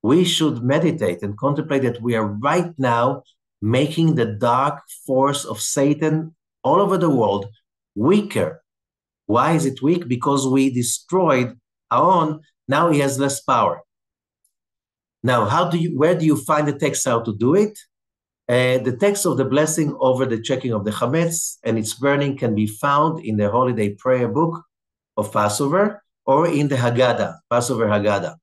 we should meditate and contemplate that we are right now making the dark force of Satan all over the world weaker. Why is it weak? Because we destroyed our own. Now he has less power. Now, where do you find the text how to do it? The text of the blessing over the checking of the chametz and its burning can be found in the holiday prayer book of Passover or in the Haggadah, Passover Haggadah.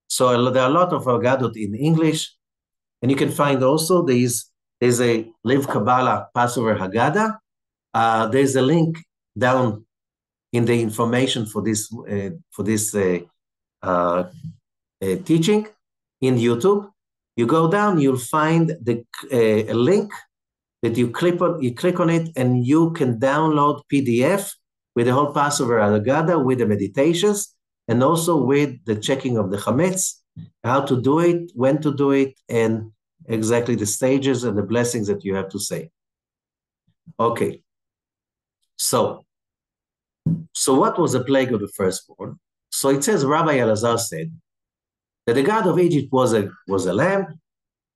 So there are a lot of Haggadot in English, and you can find also there's a Live Kabbalah Passover Haggadah. There's a link down in the information for this teaching in YouTube. You go down, you'll find a link that you click on it, and you can download PDF with the whole Passover Haggadah, with the meditations, and also with the checking of the chametz, how to do it, when to do it, and exactly the stages and the blessings that you have to say. Okay. So what was the plague of the firstborn? So it says, Rabbi Elazar said that the God of Egypt was a lamb,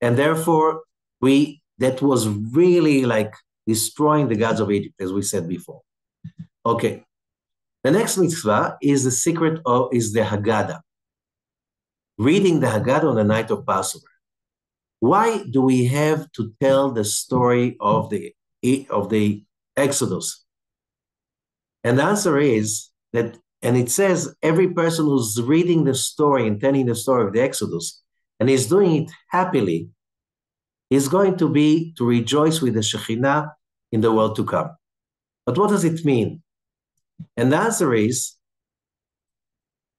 and therefore that was really like destroying the gods of Egypt, as we said before. Okay. The next mitzvah is the Haggadah. Reading the Haggadah on the night of Passover. Why do we have to tell the story of the Exodus? And the answer is that, and it says every person who's reading the story and telling the story of the Exodus, and is doing it happily, is going to rejoice with the Shekhinah in the world to come. But what does it mean? And the answer is,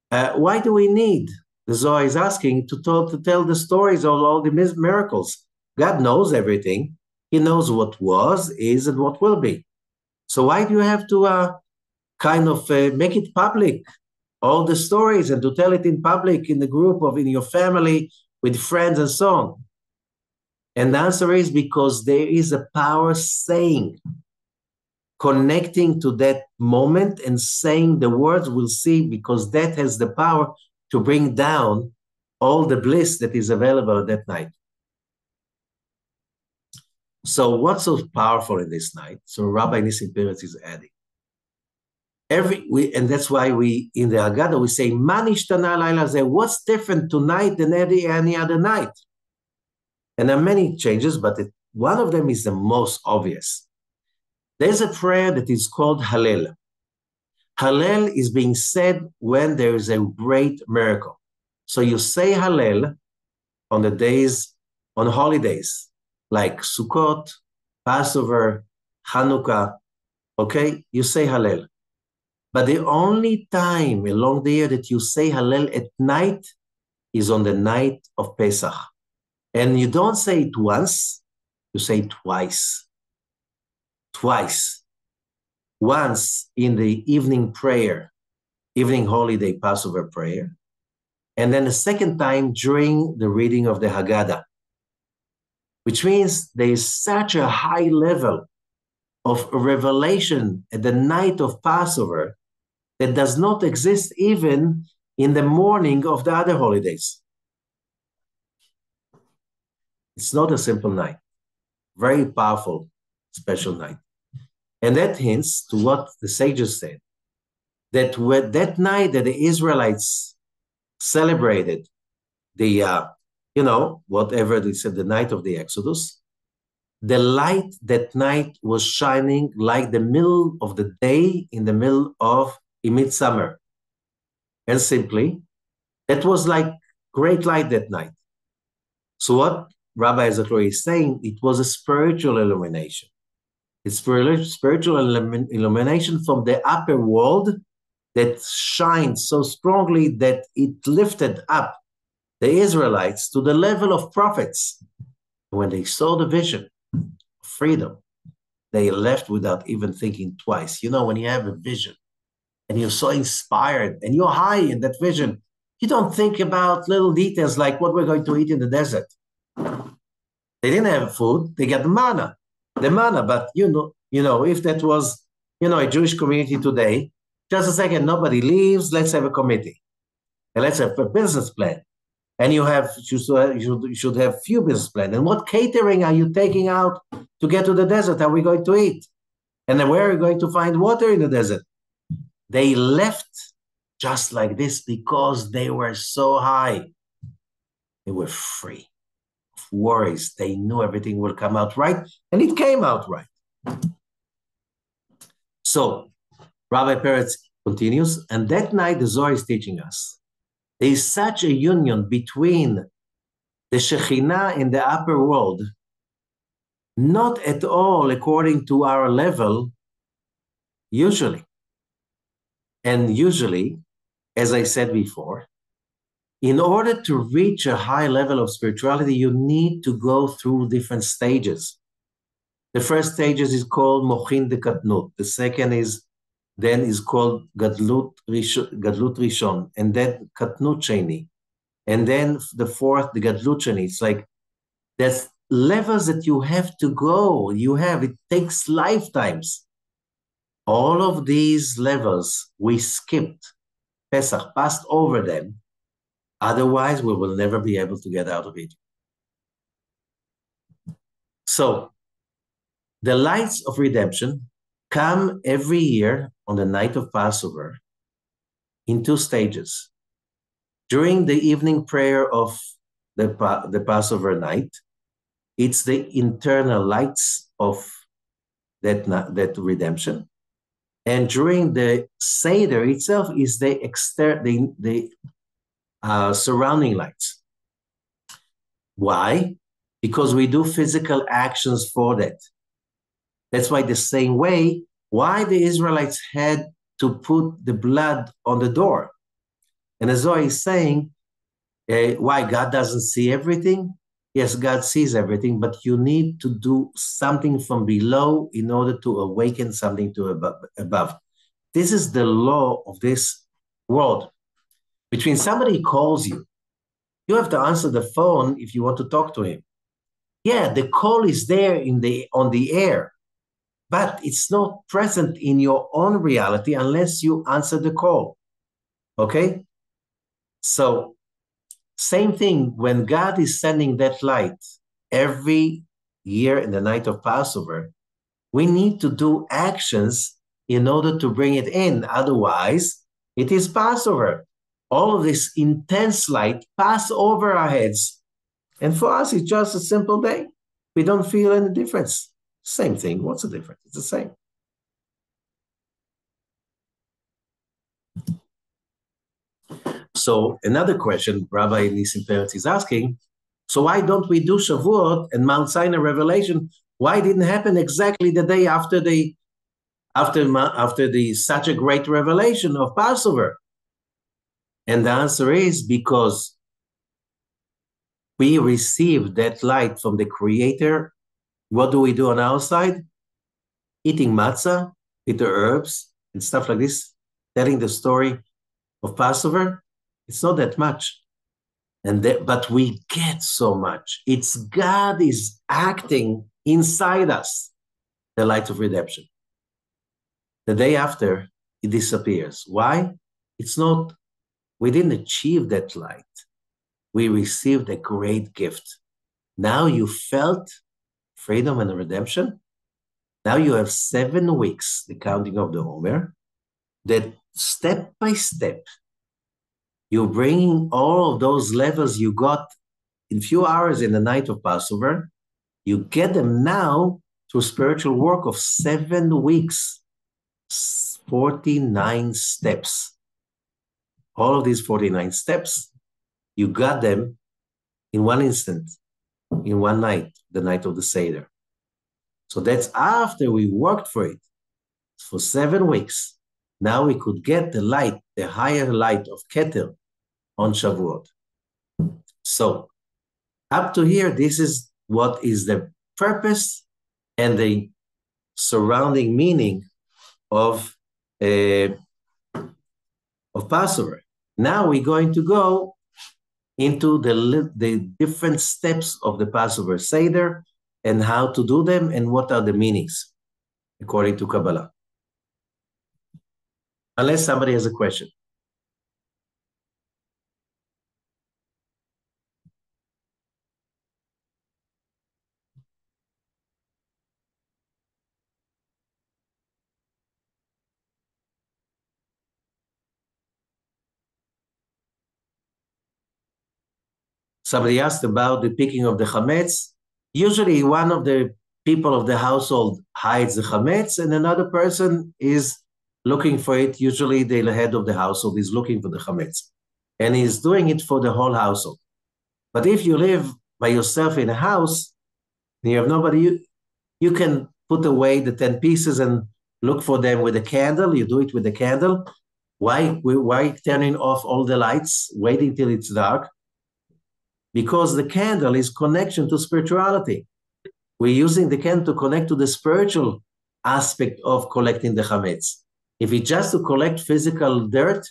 why do we need? The Zohar is asking to tell the stories of all the miracles. God knows everything. He knows what was, is, and what will be. So why do you have to make it public, all the stories, and to tell it in public, in the group in your family, with friends and so on? And the answer is because there is a power saying, connecting to that moment and saying the words we'll see, because that has the power to bring down all the bliss that is available at that night. So what's so powerful in this night? So Rabbi Nissim Peretz is adding. And that's why in the Haggadah, we say, Ma nishtana laila zeh, what's different tonight than any other night? And there are many changes, but one of them is the most obvious. There's a prayer that is called Hallel. Hallel is being said when there is a great miracle. So you say Hallel on holidays, like Sukkot, Passover, Hanukkah, okay? You say Hallel. But the only time along the year that you say Hallel at night is on the night of Pesach. And you don't say it once, you say it twice. Twice. Once in the evening prayer, evening holiday Passover prayer, and then a second time during the reading of the Haggadah, which means there is such a high level of revelation at the night of Passover that does not exist even in the morning of the other holidays. It's not a simple night, very powerful, special night. And that hints to what the sages said, that that night that the Israelites celebrated whatever they said, the night of the Exodus, the light that night was shining like the middle of the day in the middle of midsummer. And simply, that was like great light that night. So what Rabbi Zachary is saying, it was a spiritual illumination. It's spiritual illumination from the upper world that shined so strongly that it lifted up the Israelites to the level of prophets. When they saw the vision of freedom, they left without even thinking twice. You know, when you have a vision and you're so inspired and you're high in that vision, you don't think about little details like what we're going to eat in the desert. They didn't have food. They got the manna. But if that was, a Jewish community today, just a second, nobody leaves. Let's have a committee and let's have a business plan. And you should have few business plans. And what catering are you taking out to get to the desert? Are we going to eat? And then where are we going to find water in the desert? They left just like this because they were so high. They were free of worries. They knew everything will come out right, and it came out right. So Rabbi Peretz continues, and that night the Zohar is teaching us there is such a union between the Shekhinah in the upper world, not at all according to our level, usually. And usually, as I said before, in order to reach a high level of spirituality, you need to go through different stages. The first stages is called Mochin de Katnut. The second is called Gadlut Rishon, and then Katnut Sheni. And then the fourth, the Gadlut Sheni. It's like there's levels that you have to go. It takes lifetimes. All of these levels we skipped. Pesach passed over them. Otherwise, we will never be able to get out of it. So, the lights of redemption come every year on the night of Passover in two stages. During the evening prayer of the Passover night, it's the internal lights of that redemption. And during the Seder itself is the surrounding lights. Why? Because we do physical actions for that. That's why the same way, why the Israelites had to put the blood on the door. And as Zohar is saying, why God doesn't see everything? Yes, God sees everything, but you need to do something from below in order to awaken something to above. This is the law of this world. Between somebody calls you, you have to answer the phone if you want to talk to him. Yeah, the call is there on the air, but it's not present in your own reality unless you answer the call. Okay? So, same thing, when God is sending that light every year in the night of Passover, we need to do actions in order to bring it in. Otherwise, it is Passover. All of this intense light pass over our heads. And for us, it's just a simple day. We don't feel any difference. Same thing. What's the difference? It's the same. So another question Rabbi Nissim Peretz is asking, so why don't we do Shavuot and Mount Sinai revelation? Why didn't it happen exactly the day after such a great revelation of Passover? And the answer is because we received that light from the Creator. What do we do on our side? Eating matzah, bitter herbs, and stuff like this, telling the story of Passover. It's not that much. But we get so much. It's God is acting inside us, the light of redemption. The day after, it disappears. Why? We didn't achieve that light. We received a great gift. Now you felt freedom and redemption. Now you have 7 weeks, the counting of the Omer, that step by step, you're bringing all of those levels you got in few hours in the night of Passover. You get them now through spiritual work of 7 weeks, 49 steps. All of these 49 steps, you got them in one instant, in one night, the night of the Seder. So that's after we worked for it for 7 weeks. Now we could get the light, the higher light of Keter on Shavuot. So up to here, this is what is the purpose and the surrounding meaning of Passover. Now we're going to go into the different steps of the Passover Seder and how to do them and what are the meanings according to Kabbalah. Unless somebody has a question. Somebody asked about the picking of the chametz. Usually one of the people of the household hides the chametz and another person is looking for it. Usually the head of the household is looking for the chametz and he's doing it for the whole household. But if you live by yourself in a house and you have nobody, you can put away the 10 pieces and look for them with a candle. You do it with a candle. Why turning off all the lights, waiting till it's dark? Because the candle is connection to spirituality. We're using the candle to connect to the spiritual aspect of collecting the chametz. If it's just to collect physical dirt,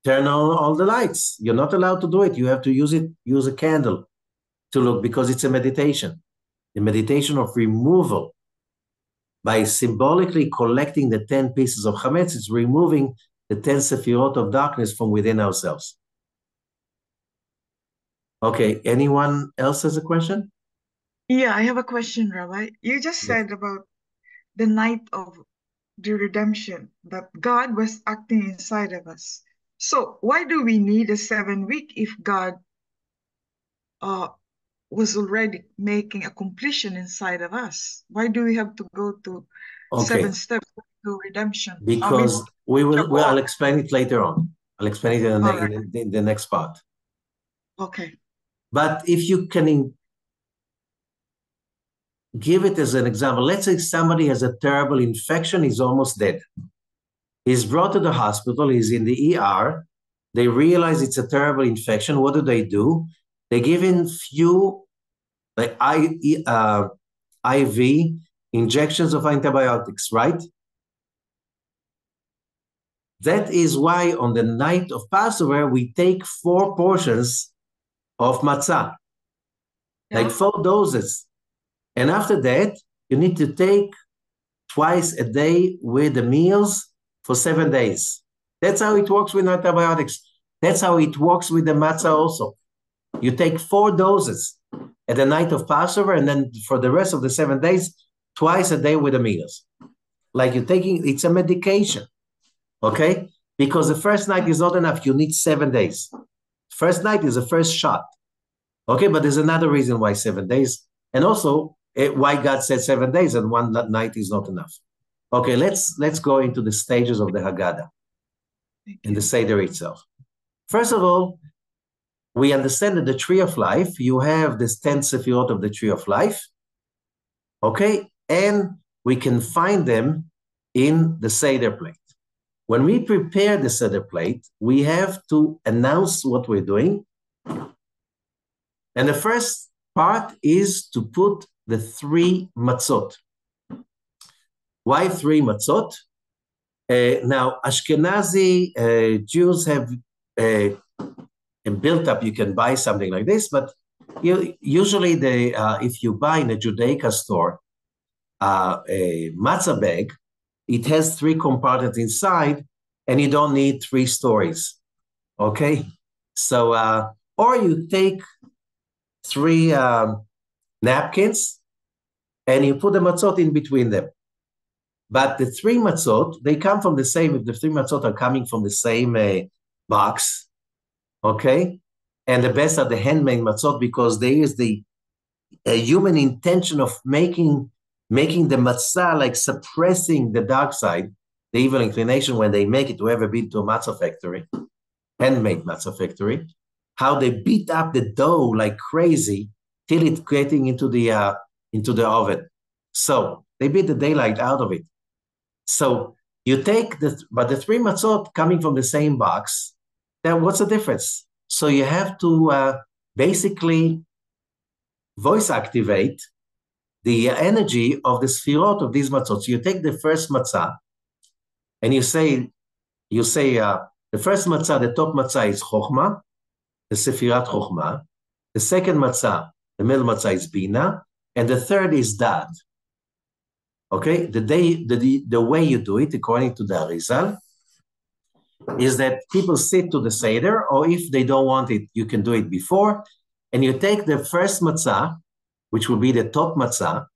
turn on all the lights. You're not allowed to do it. You have to use a candle to look, because it's a meditation. The meditation of removal. By symbolically collecting the 10 pieces of chametz, it's removing the 10 sefirot of darkness from within ourselves. Okay, anyone else has a question? Yeah, I have a question, Rabbi. You just said about the night of the redemption, that God was acting inside of us. So why do we need a 7 week if God was already making a completion inside of us? Why do we have to go to 7 steps to redemption? Because I'll explain it later on. I'll explain it in the next part. Okay. But if you can give it as an example, let's say somebody has a terrible infection, he's almost dead. He's brought to the hospital, he's in the ER, they realize it's a terrible infection. What do? They give him few IV injections of antibiotics, right? That is why on the night of Passover, we take 4 portions of matzah, like 4 doses. And after that, you need to take twice a day with the meals for 7 days. That's how it works with antibiotics. That's how it works with the matzah also. You take 4 doses at the night of Passover, and then for the rest of the 7 days, twice a day with the meals. Like you're taking, it's a medication, okay? Because the first night is not enough. You need 7 days. First night is the first shot, okay? But there's another reason why 7 days. And also, why God said 7 days and 1 night is not enough. Okay, let's go into the stages of the Haggadah and the Seder itself. First of all, we understand that the tree of life, you have this 10 sefirot of the tree of life, okay? And we can find them in the Seder plate. When we prepare the Seder plate, we have to announce what we're doing. And the first part is to put the 3 matzot. Why 3 matzot? Now, Ashkenazi Jews have built up, you can buy something like this, but usually if you buy in a Judaica store a matzah bag, it has 3 compartments inside, and you don't need 3 stories, okay? So, or you take 3 napkins, and you put the matzot in between them. But the 3 matzot, they come from the same, if the 3 matzot are coming from the same box, okay? And the best are the handmade matzot, because there is the human intention of making the matzah, like suppressing the dark side, the evil inclination when they make it. Whoever been to a matzah factory, handmade matzah factory, how they beat up the dough like crazy till it's getting into the oven. So they beat the daylight out of it. So you take but the 3 matzot coming from the same box, then what's the difference? So you have to basically voice activate the energy of the sfirot of these matzot. So you take the first matzah and you say the first matzah, the top matzah is chokhmah, the sefirat chokhmah. The second matzah, the middle matzah is bina, and the third is dad. Okay, the way you do it, according to the Arizal, is that people sit to the Seder, or if they don't want it, you can do it before, and you take the first matzah, which will be the top matzah,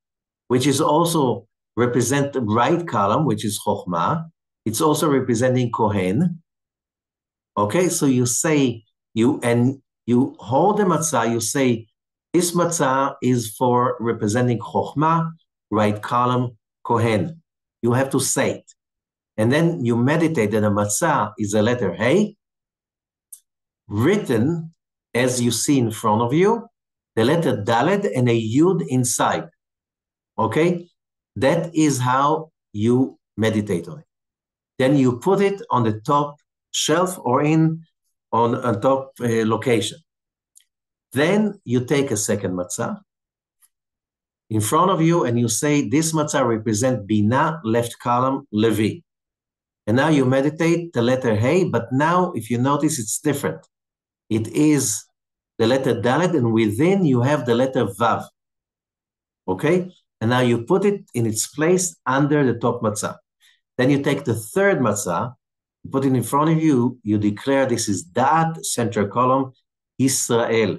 which is also represent the right column, which is Chokhmah. It's also representing Kohen. Okay, so you say, you hold the matzah, you say, this matzah is for representing Chokhmah, right column, Kohen. You have to say it. And then you meditate that a matzah is a letter Hey, written as you see in front of you, the letter Daled and a Yud inside. Okay? That is how you meditate on it. Then you put it on the top shelf or on a top location. Then you take a second matzah in front of you and you say, this matzah represents Bina, left column, Levi. And now you meditate the letter Hey, but now if you notice it's different. It is the letter Dalet, and within you have the letter Vav. Okay? And now you put it in its place under the top matzah. Then you take the third matzah, you put it in front of you, you declare this is Da'at, center column, Israel.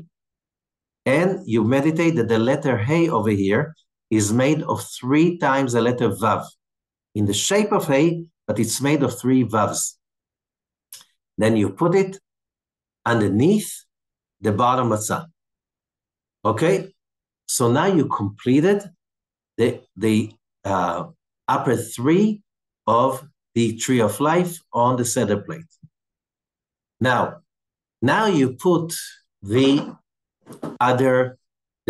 And you meditate that the letter Hey over here is made of 3 times the letter Vav. In the shape of Hey, but it's made of 3 Vavs. Then you put it underneath the bottom matzah. Okay? So now you completed the upper 3 of the tree of life on the Seder plate. Now you put the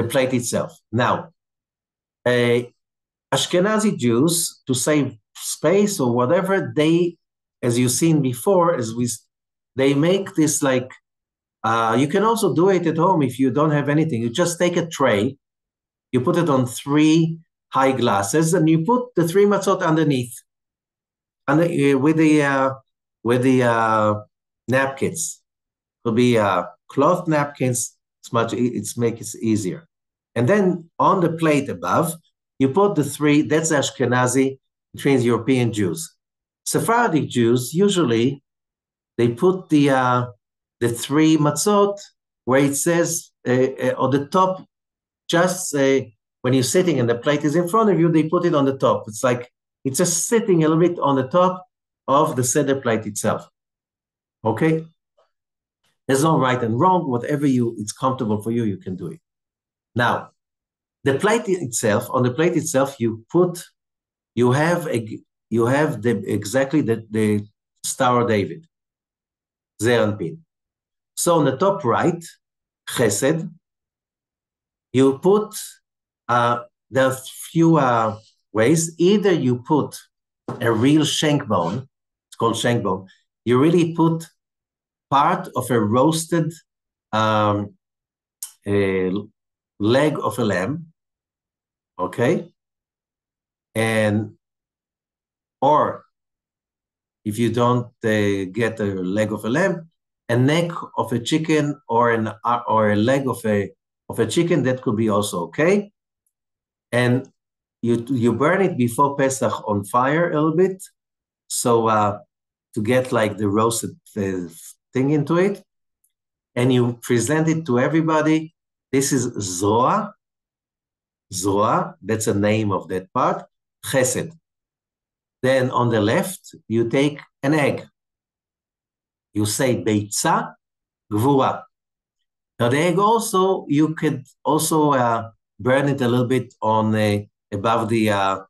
plate itself. Now, Ashkenazi Jews, to save space or whatever, they, as you've seen before, they make this like, you can also do it at home if you don't have anything. You just take a tray, you put it on 3 high glasses, and you put the 3 matzot underneath, with the napkins. It'll be cloth napkins. It makes it easier. And then on the plate above, you put the 3. That's Ashkenazi, which means European Jews. Sephardic Jews usually they put the 3 matzot where it says on the top. Just when you're sitting and the plate is in front of you, they put it on the top. It's like it's just sitting a little bit on the top of the Seder plate itself. Okay? There's no right and wrong. Whatever it's comfortable for you, you can do it. Now, the plate itself, on the plate itself, you have exactly the Star of David, Zeir Anpin. So on the top right, Chesed, you put, there are few ways. Either you put a real shank bone, it's called shank bone. You really put part of a roasted leg of a lamb, okay? Or if you don't get a leg of a lamb, a neck of a chicken or a leg of a chicken, that could be also okay. And you burn it before Pesach on fire a little bit, so to get like the roasted thing into it, and you present it to everybody. This is Zohar, that's the name of that part, Chesed. Then on the left, you take an egg. You say Beitza, Gvura. Now the egg also, you could also burn it a little bit on above the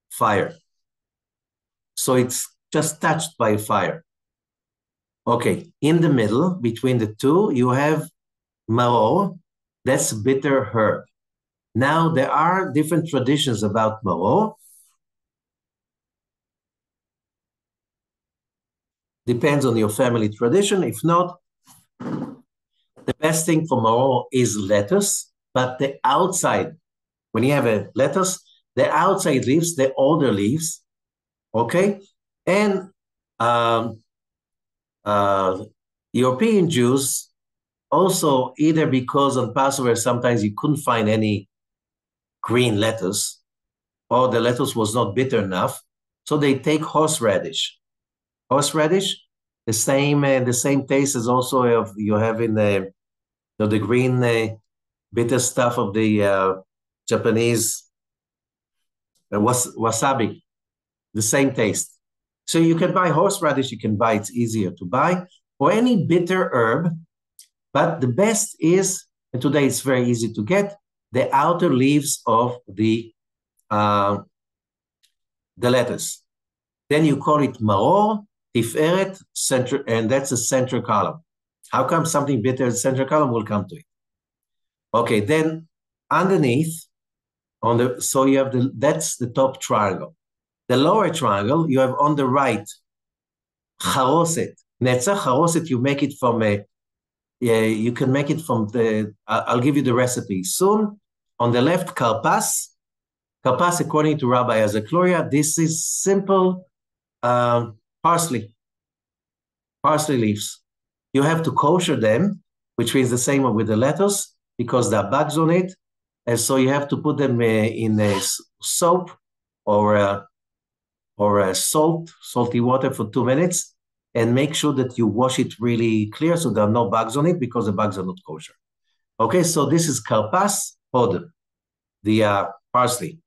fire. So it's just touched by fire. Okay, in the middle, between the two, you have maror, that's bitter herb. Now, there are different traditions about maror. Depends on your family tradition. If not, The best thing for maror is lettuce, but the outside, when you have a lettuce, the outside leaves, the older leaves, okay? And European Jews also, either because on Passover sometimes you couldn't find any green lettuce, or the lettuce was not bitter enough, so they take horseradish. Horseradish, the same taste as also of you have in the green bitter stuff of the Japanese wasabi, the same taste. So you can buy horseradish, you can buy, it's easier to buy, or any bitter herb, but the best is, and today it's very easy to get, the outer leaves of the lettuce. Then you call it maror, tiferet, center, and that's a central column. How come something bitter is central column? We'll come to it. Okay, then underneath, so you have that's the top triangle. The lower triangle, you have on the right, charoset. Netzach charoset, you make it from you can make it from I'll give you the recipe soon. On the left, karpas. Karpas, according to Rabbi Azakloria, this is simple parsley leaves. You have to kosher them, which means the same with the lettuce, because there are bugs on it. And so you have to put them in a soap or salty water for 2 minutes, and make sure that you wash it really clear so there are no bugs on it, because the bugs are not kosher. Okay, so this is karpas, hodr, the parsley.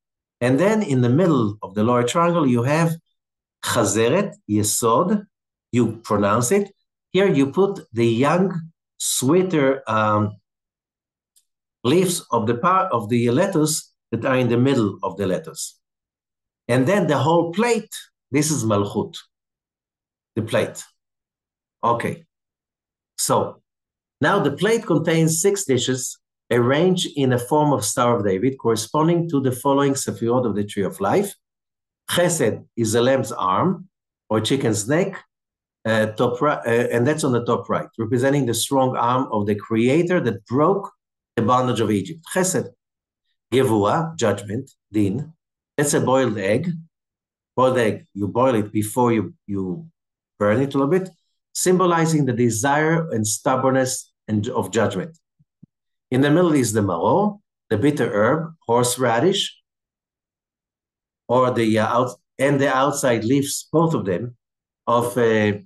And then in the middle of the lower triangle, you have chazeret, yesod, you pronounce it. Here you put the young, sweeter leaves of the lettuce that are in the middle of the lettuce. And then the whole plate, this is malchut, the plate. Okay, so now the plate contains 6 dishes arranged in a form of Star of David, corresponding to the following Sefirot of the Tree of Life. Chesed is a lamb's arm or chicken's neck, and that's on the top right, representing the strong arm of the Creator that broke the bondage of Egypt. Chesed. Gevurah, judgment, din. That's a boiled egg. Boiled egg, you boil it before you burn it a little bit, symbolizing the desire and stubbornness of judgment. In the middle is the maror, the bitter herb, horseradish, or the outside leaves, both of them, of the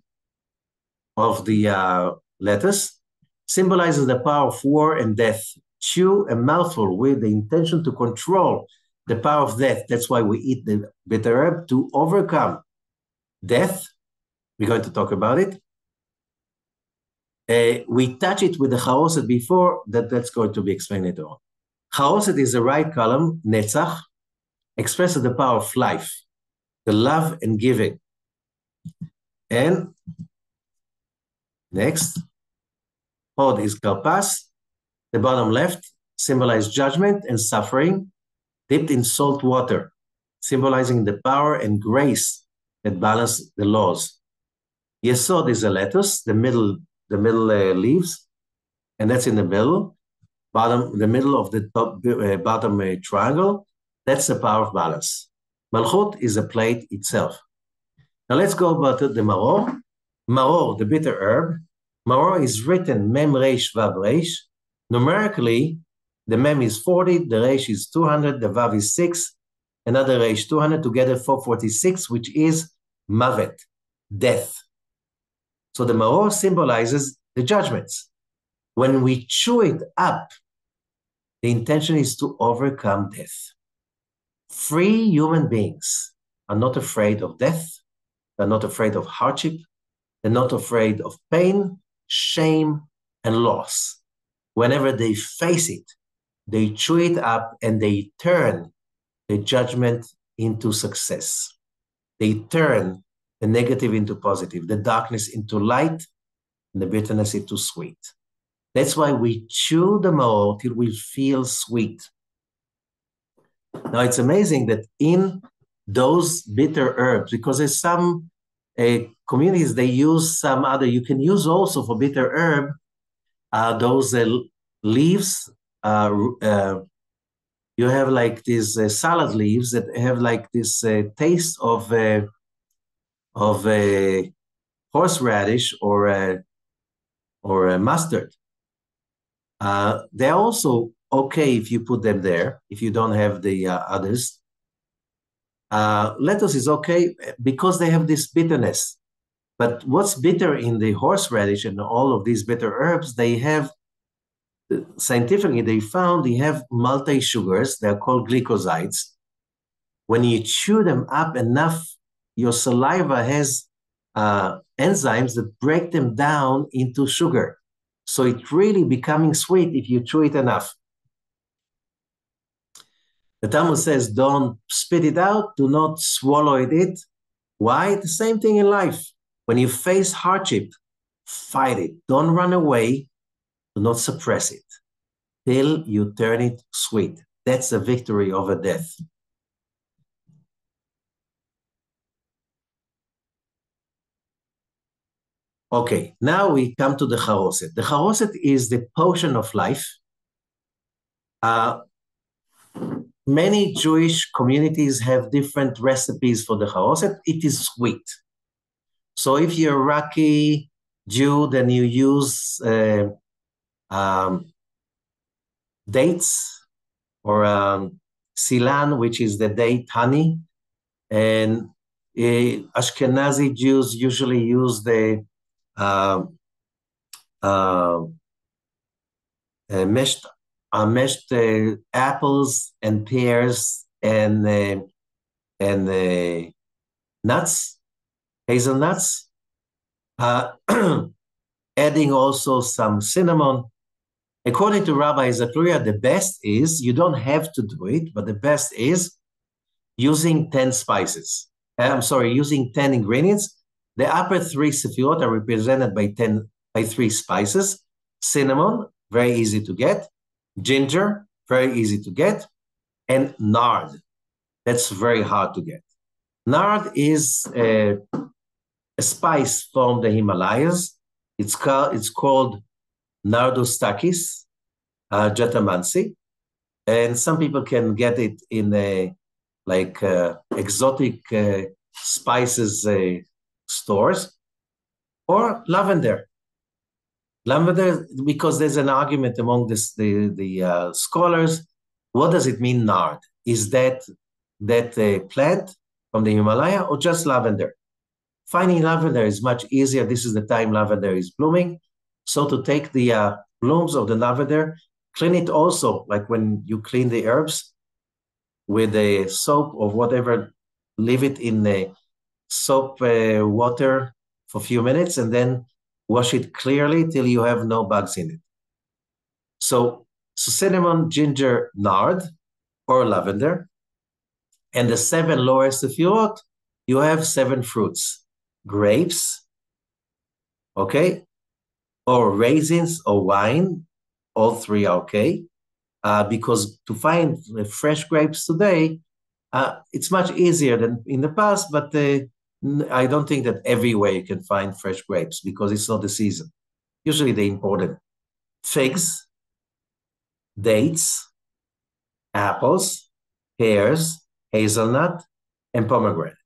lettuce, symbolizes the power of war and death. Chew a mouthful with the intention to control the power of death. That's why we eat the bitter herb, to overcome death. We're going to talk about it. We touch it with the charoset before, that's going to be explained later on. Charoset is the right column, netzach, expresses the power of life, the love and giving. And next, hod is karpas. The bottom left symbolizes judgment and suffering, dipped in salt water, symbolizing the power and grace that balance the laws. Yesod is a lettuce, the middle leaves, and that's in the middle, the middle of the top bottom triangle. That's the power of balance. Malchut is a plate itself. Now let's go about the maror. Maror, the bitter herb. Maror is written mem reish vav reish. Numerically, the mem is 40, the reish is 200, the vav is 6, another reish 200, together 446, which is mavet, death. So the maror symbolizes the judgments. When we chew it up, the intention is to overcome death. Free human beings are not afraid of death. They're not afraid of hardship. They're not afraid of pain, shame, and loss. Whenever they face it, they chew it up and they turn the judgment into success. They turn the negative into positive, the darkness into light, and the bitterness into sweet. That's why we chew the maror till we feel sweet. Now, it's amazing that in those bitter herbs, because there's some communities, they use some other, you can use also for bitter herb, those leaves, you have like these salad leaves that have like this taste of horseradish or mustard. They're also okay if you put them there, if you don't have the others. Lettuce is okay because they have this bitterness. But what's bitter in the horseradish and all of these bitter herbs, they have, scientifically, they found they have multi-sugars. They're called glycosides. When you chew them up enough, your saliva has enzymes that break them down into sugar. So it's really becoming sweet if you chew it enough. The Talmud says, don't spit it out, do not swallow it. Why? The same thing in life. When you face hardship, fight it. Don't run away. Do not suppress it till you turn it sweet. That's a victory over death. Okay, now we come to the charoset. The charoset is the potion of life. Many Jewish communities have different recipes for the charoset. It is sweet. So if you're a Iraqi Jew, then you use dates or silan, which is the date honey. And Ashkenazi Jews usually use the meshed apples and pears and nuts, hazelnuts, adding also some cinnamon. According to Rabbi Zakluria, the best is, you don't have to do it, but the best is using 10 spices. Using 10 ingredients. The upper 3 sefirot are represented by 3 spices. Cinnamon, very easy to get. Ginger, very easy to get. And nard, that's very hard to get. Nard is a spice from the Himalayas. It's called Nardus takis, jatamansi. And some people can get it in exotic spices stores, or lavender. Lavender, because there's an argument among the scholars. What does it mean, nard? Is that plant from the Himalaya or just lavender? Finding lavender is much easier. This is the time lavender is blooming. So to take the blooms of the lavender, clean it also, like when you clean the herbs with a soap or whatever, leave it in the soap water for a few minutes and then wash it clearly till you have no bugs in it. So cinnamon, ginger, nard, or lavender. And the 7 lower sefirot, you have 7 fruits. Grapes, okay, or raisins or wine, all 3 are okay. Because to find fresh grapes today, it's much easier than in the past, but I don't think that everywhere you can find fresh grapes because it's not the season. Usually they import them. Figs, dates, apples, pears, hazelnut, and pomegranate.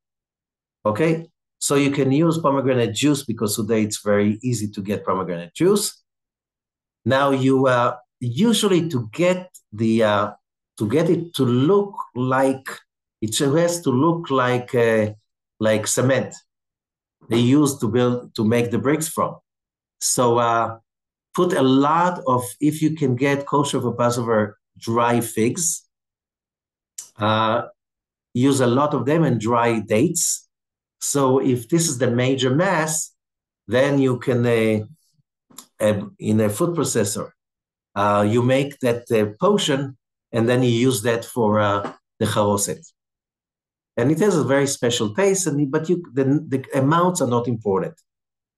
Okay? So you can use pomegranate juice because today it's very easy to get pomegranate juice. Now you usually to get it to look like, it has to look like cement they use to make the bricks from. So put a lot of, if you can get kosher for Passover dry figs, use a lot of them, and dry dates. So if this is the major mass, then you can, in a food processor, you make that potion, and then you use that for the charoset. And it has a very special taste, but the amounts are not important,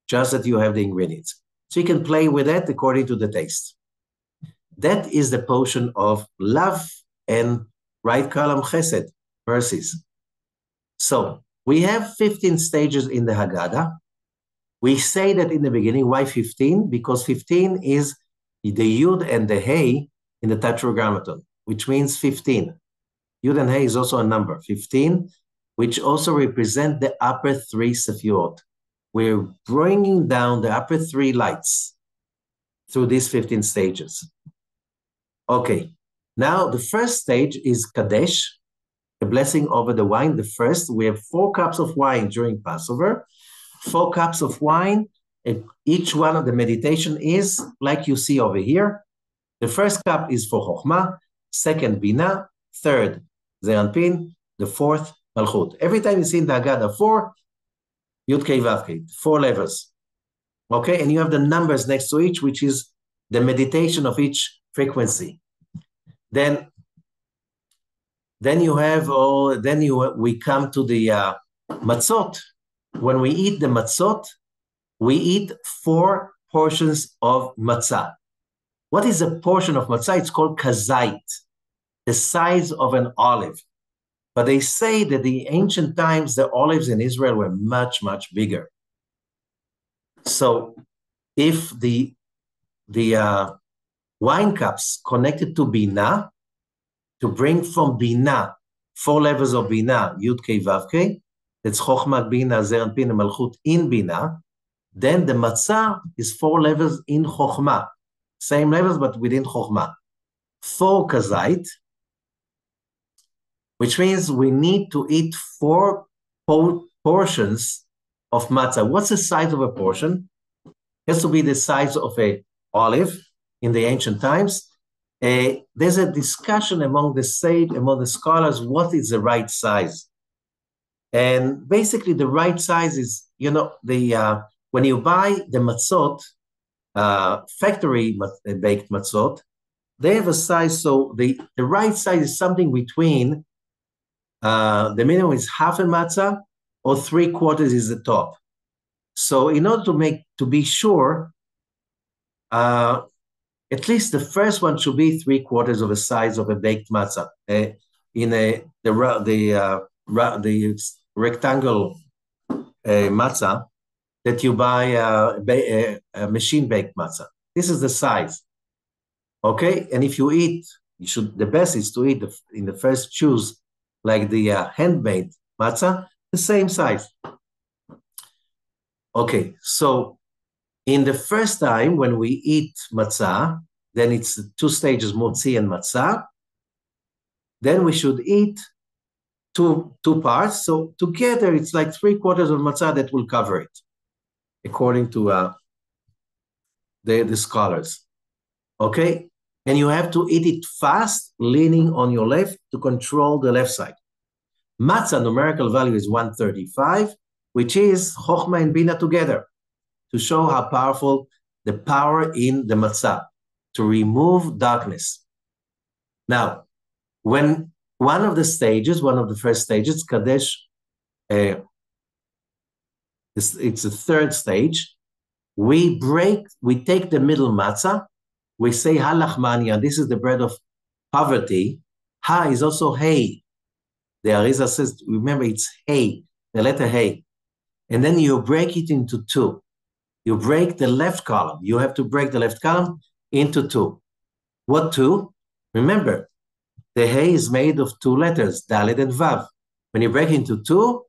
just that you have the ingredients. So you can play with that according to the taste. That is the potion of love and right column chesed, verses. So we have 15 stages in the Haggadah. We say that in the beginning. Why 15? Because 15 is the Yud and the Hey in the Tetragrammaton, which means 15. Yud and Hey is also a number, 15, which also represent the upper three Sefirot. We're bringing down the upper three lights through these 15 stages. Okay, now the first stage is Kadesh, the blessing over the wine. The first, we have 4 cups of wine during Passover, 4 cups of wine. And each one of the meditation is like you see over here. The first cup is for Chokhmah, second Bina, third Zeranpin, the fourth Malchut. Every time you see in the Haggadah 4, Youdkevitch, 4 levels. Okay, and you have the numbers next to each, which is the meditation of each frequency. Then you have we come to the matzot. When we eat the matzot, we eat 4 portions of matzah. What is a portion of matzah? It's called kazait, the size of an olive. But they say that in the ancient times, the olives in Israel were much, much bigger. So if the wine cups connected to Bina, to bring from Bina, 4 levels of Bina, Youdkevitch, that's Chokhmah, Bina, Zeranpin, and Malchut in Bina, then the matzah is 4 levels in Chokhmah. Same levels, but within Chokhmah. 4 kazait, which means we need to eat 4 portions of matzah. What's the size of a portion? It has to be the size of an olive in the ancient times. There's a discussion among the scholars, what is the right size? And basically the right size is, when you buy the matzot, factory baked matzot, they have a size, so the right size is something between, the minimum is half a matzah or 3/4 is the top. So in order to be sure, at least the first one should be 3/4 of the size of a baked matzah. In the rectangle matzah that you buy a machine baked matzah. This is the size. Okay, and if you eat, the best is to eat in the first choose like the handmade matzah, the same size. Okay, so in the first time when we eat matzah, then it's 2 stages, motzi and matzah. Then we should eat two parts. So together it's like 3/4 of matzah that will cover it, according to the scholars. Okay, and you have to eat it fast, leaning on your left to control the left side. Matzah numerical value is 135, which is Chokhmah and Bina together, to show how powerful the power in the matzah, to remove darkness. Now, when one of the first stages, Kadesh, it's the third stage, we take the middle matzah, we say halachmania, this is the bread of poverty. Ha is also hey. The Arizal says, remember it's hey, the letter hey. And then you break it into 2. You break the left column. You have to break the left column into 2. What 2? Remember, the hey is made of 2 letters, Daled and Vav. When you break into 2,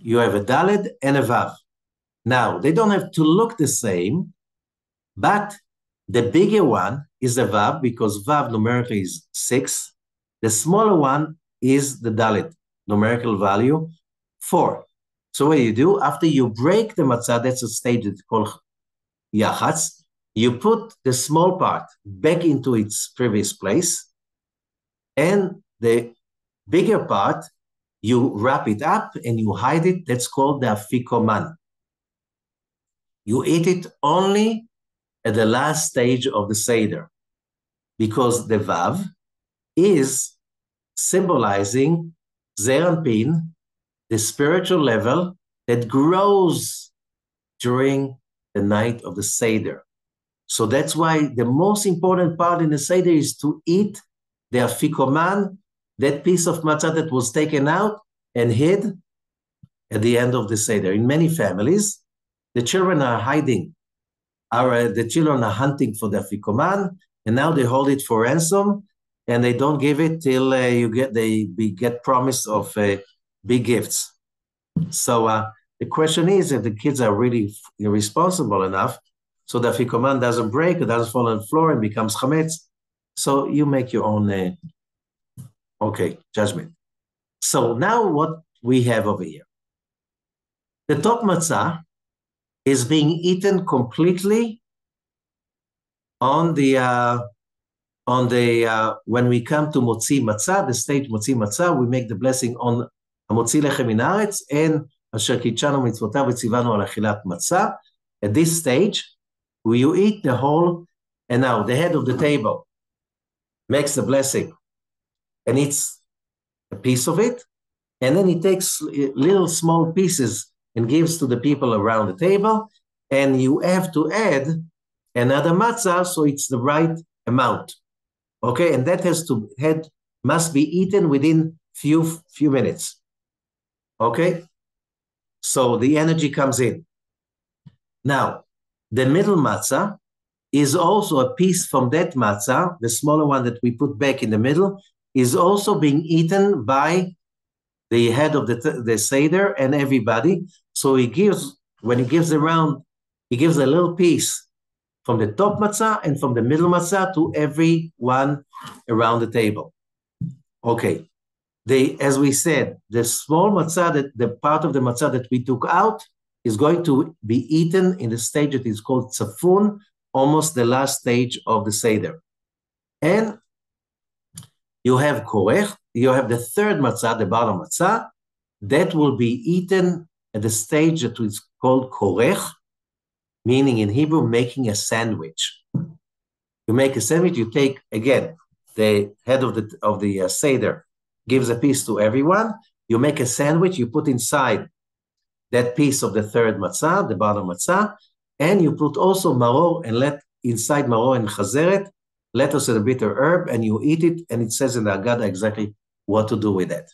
you have a Daled and a Vav. Now, they don't have to look the same, but the bigger one is a Vav, because Vav numerically is 6. The smaller one is the Dalet, numerical value 4. So what do? After you break the matzah, that's a stage that's called yachatz, you put the small part back into its previous place, and the bigger part, you wrap it up and you hide it. That's called the afikoman. You eat it only at the last stage of the Seder, because the Vav is symbolizing Zeranpin, the spiritual level that grows during the night of the Seder. So that's why the most important part in the Seder is to eat the afikoman, that piece of matzah that was taken out and hid at the end of the Seder. In many families, the children are hiding the children are hunting for the afikoman, and now they hold it for ransom, and they don't give it till they get promise of big gifts. So the question is, if the kids are really irresponsible enough, so the afikoman doesn't break, it doesn't fall on the floor and becomes chametz. So you make your own, judgment. So now what we have over here. The top matzah is being eaten completely on the when we come to Motzi Matzah, the stage Motzi Matzah, we make the blessing on Motzi Lechem Min Haaretz and Asher Kitshanu Mitzvotav V'tzivanu Al Achilat Matzah. At this stage, you eat the whole, and now the head of the table makes the blessing and eats a piece of it, and then he takes little small pieces and gives to the people around the table, and you have to add another matzah, so it's the right amount. Okay, and that must be eaten within few minutes. Okay, so the energy comes in. Now, the middle matzah is also a piece from that matzah, the smaller one that we put back in the middle, is also being eaten by the head of the Seder and everybody. So when he gives around, he gives a little piece from the top matzah and from the middle matzah to everyone around the table. Okay. As we said, the small matzah, the part of the matzah that we took out, is going to be eaten in the stage that is called tzafun, almost the last stage of the Seder. And you have korech, you have the third matzah, the bottom matzah, that will be eaten at the stage that is called korech, meaning in Hebrew, making a sandwich. You make a sandwich, you take, again, the head of the Seder gives a piece to everyone, you make a sandwich, you put inside that piece of the third matzah, the bottom matzah, and you put also maror and let inside maror and chazeret, lettuce and a bitter herb, and you eat it, and it says in the Haggadah exactly what to do with that.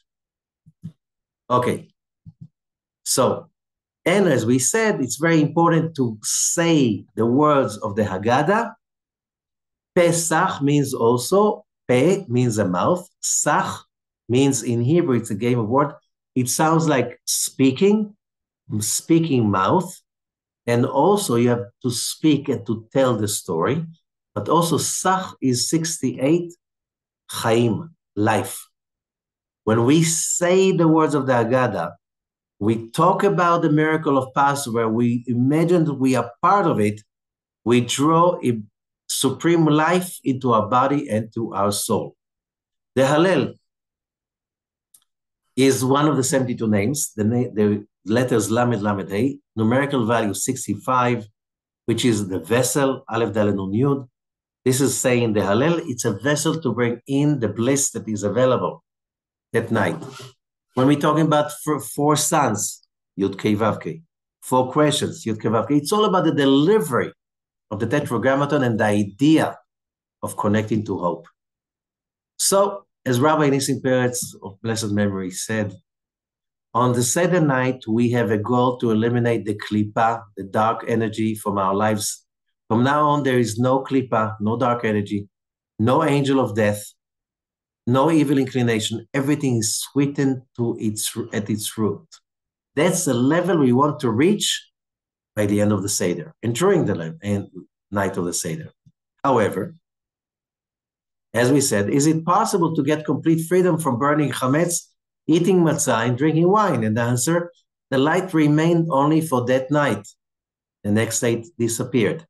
Okay. So, and as we said, it's very important to say the words of the Haggadah. Pesach means also, pe means a mouth, sach means in Hebrew, it's a game of words. It sounds like speaking mouth, and also you have to speak and to tell the story, but also sach is 68, chaim, life. When we say the words of the Haggadah, we talk about the miracle of Passover, we imagine that we are part of it, we draw a supreme life into our body and to our soul. The Hallel is one of the 72 names, the letters Lamed Lamed Hey, numerical value 65, which is the vessel, Aleph Dalet Nun Yud. This is saying the Hallel, it's a vessel to bring in the bliss that is available at night. When we're talking about four sons, Youdkevitch, 4 questions, Youdkevitch, it's all about the delivery of the Tetragrammaton and the idea of connecting to hope. So, as Rabbi Nissim Peretz of blessed memory said, on the Seder night, we have a goal to eliminate the klipa, the dark energy from our lives. From now on, there is no klipa, no dark energy, no angel of death, no evil inclination. Everything is sweetened at its root. That's the level we want to reach by the end of the Seder and during the night of the Seder. However, as we said, is it possible to get complete freedom from burning chametz, eating matzah, and drinking wine? And the answer, the light remained only for that night. The next day disappeared.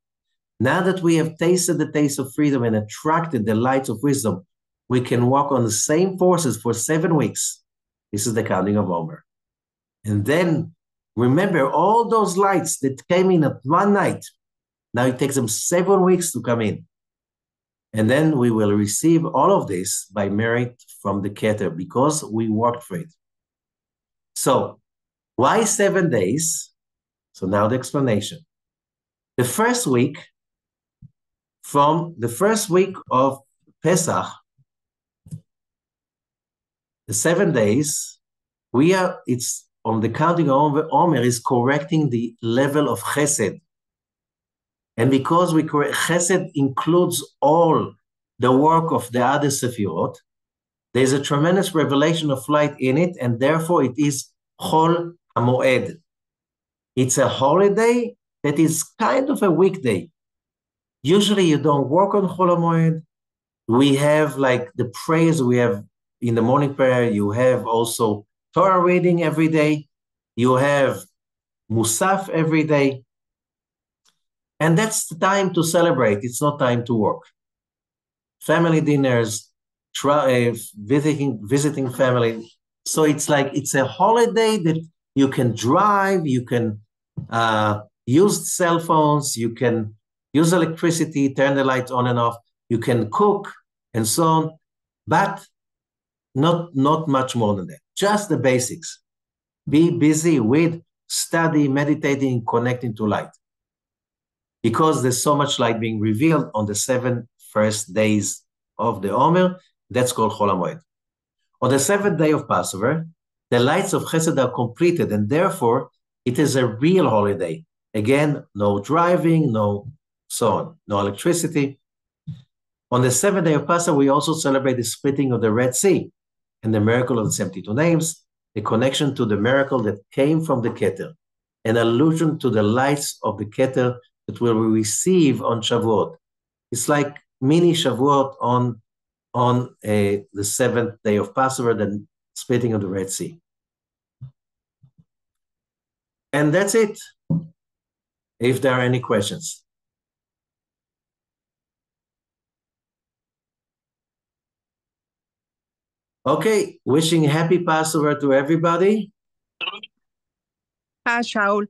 Now that we have tasted the taste of freedom and attracted the lights of wisdom, we can walk on the same forces for 7 weeks. This is the counting of Omer. And then remember all those lights that came in at one night. Now it takes them 7 weeks to come in. And then we will receive all of this by merit from the Keter because we worked for it. So why 7 days? So now the explanation. The first week, from the first week of Pesach, the 7 days, it's on the counting of Omer is correcting the level of chesed. And because Chesed includes all the work of the other Sefirot, there's a tremendous revelation of light in it, and therefore it is Chol HaMoed. It's a holiday that is kind of a weekday. Usually you don't work on Chol HaMoed. We have like the prayers we have in the morning prayer. You have also Torah reading every day. You have Musaf every day. And that's the time to celebrate. It's not time to work. Family dinners, visiting family. So it's like it's a holiday that you can drive, you can use cell phones, you can use electricity, turn the lights on and off, you can cook and so on, but not much more than that. Just the basics. Be busy with study, meditating, connecting to light. Because there's so much light being revealed on the 7 first days of the Omer, that's called Chol HaMoed. On the 7th day of Passover, the lights of Chesed are completed, and therefore it is a real holiday. Again, no driving, no so on, no electricity. On the 7th day of Passover, we also celebrate the splitting of the Red Sea and the miracle of the 72 names, the connection to the miracle that came from the Keter, an allusion to the lights of the Keter that will we receive on Shavuot. It's like mini Shavuot on the 7th day of Passover, the splitting of the Red Sea. And that's it, if there are any questions. Okay, wishing happy Passover to everybody. Shaul,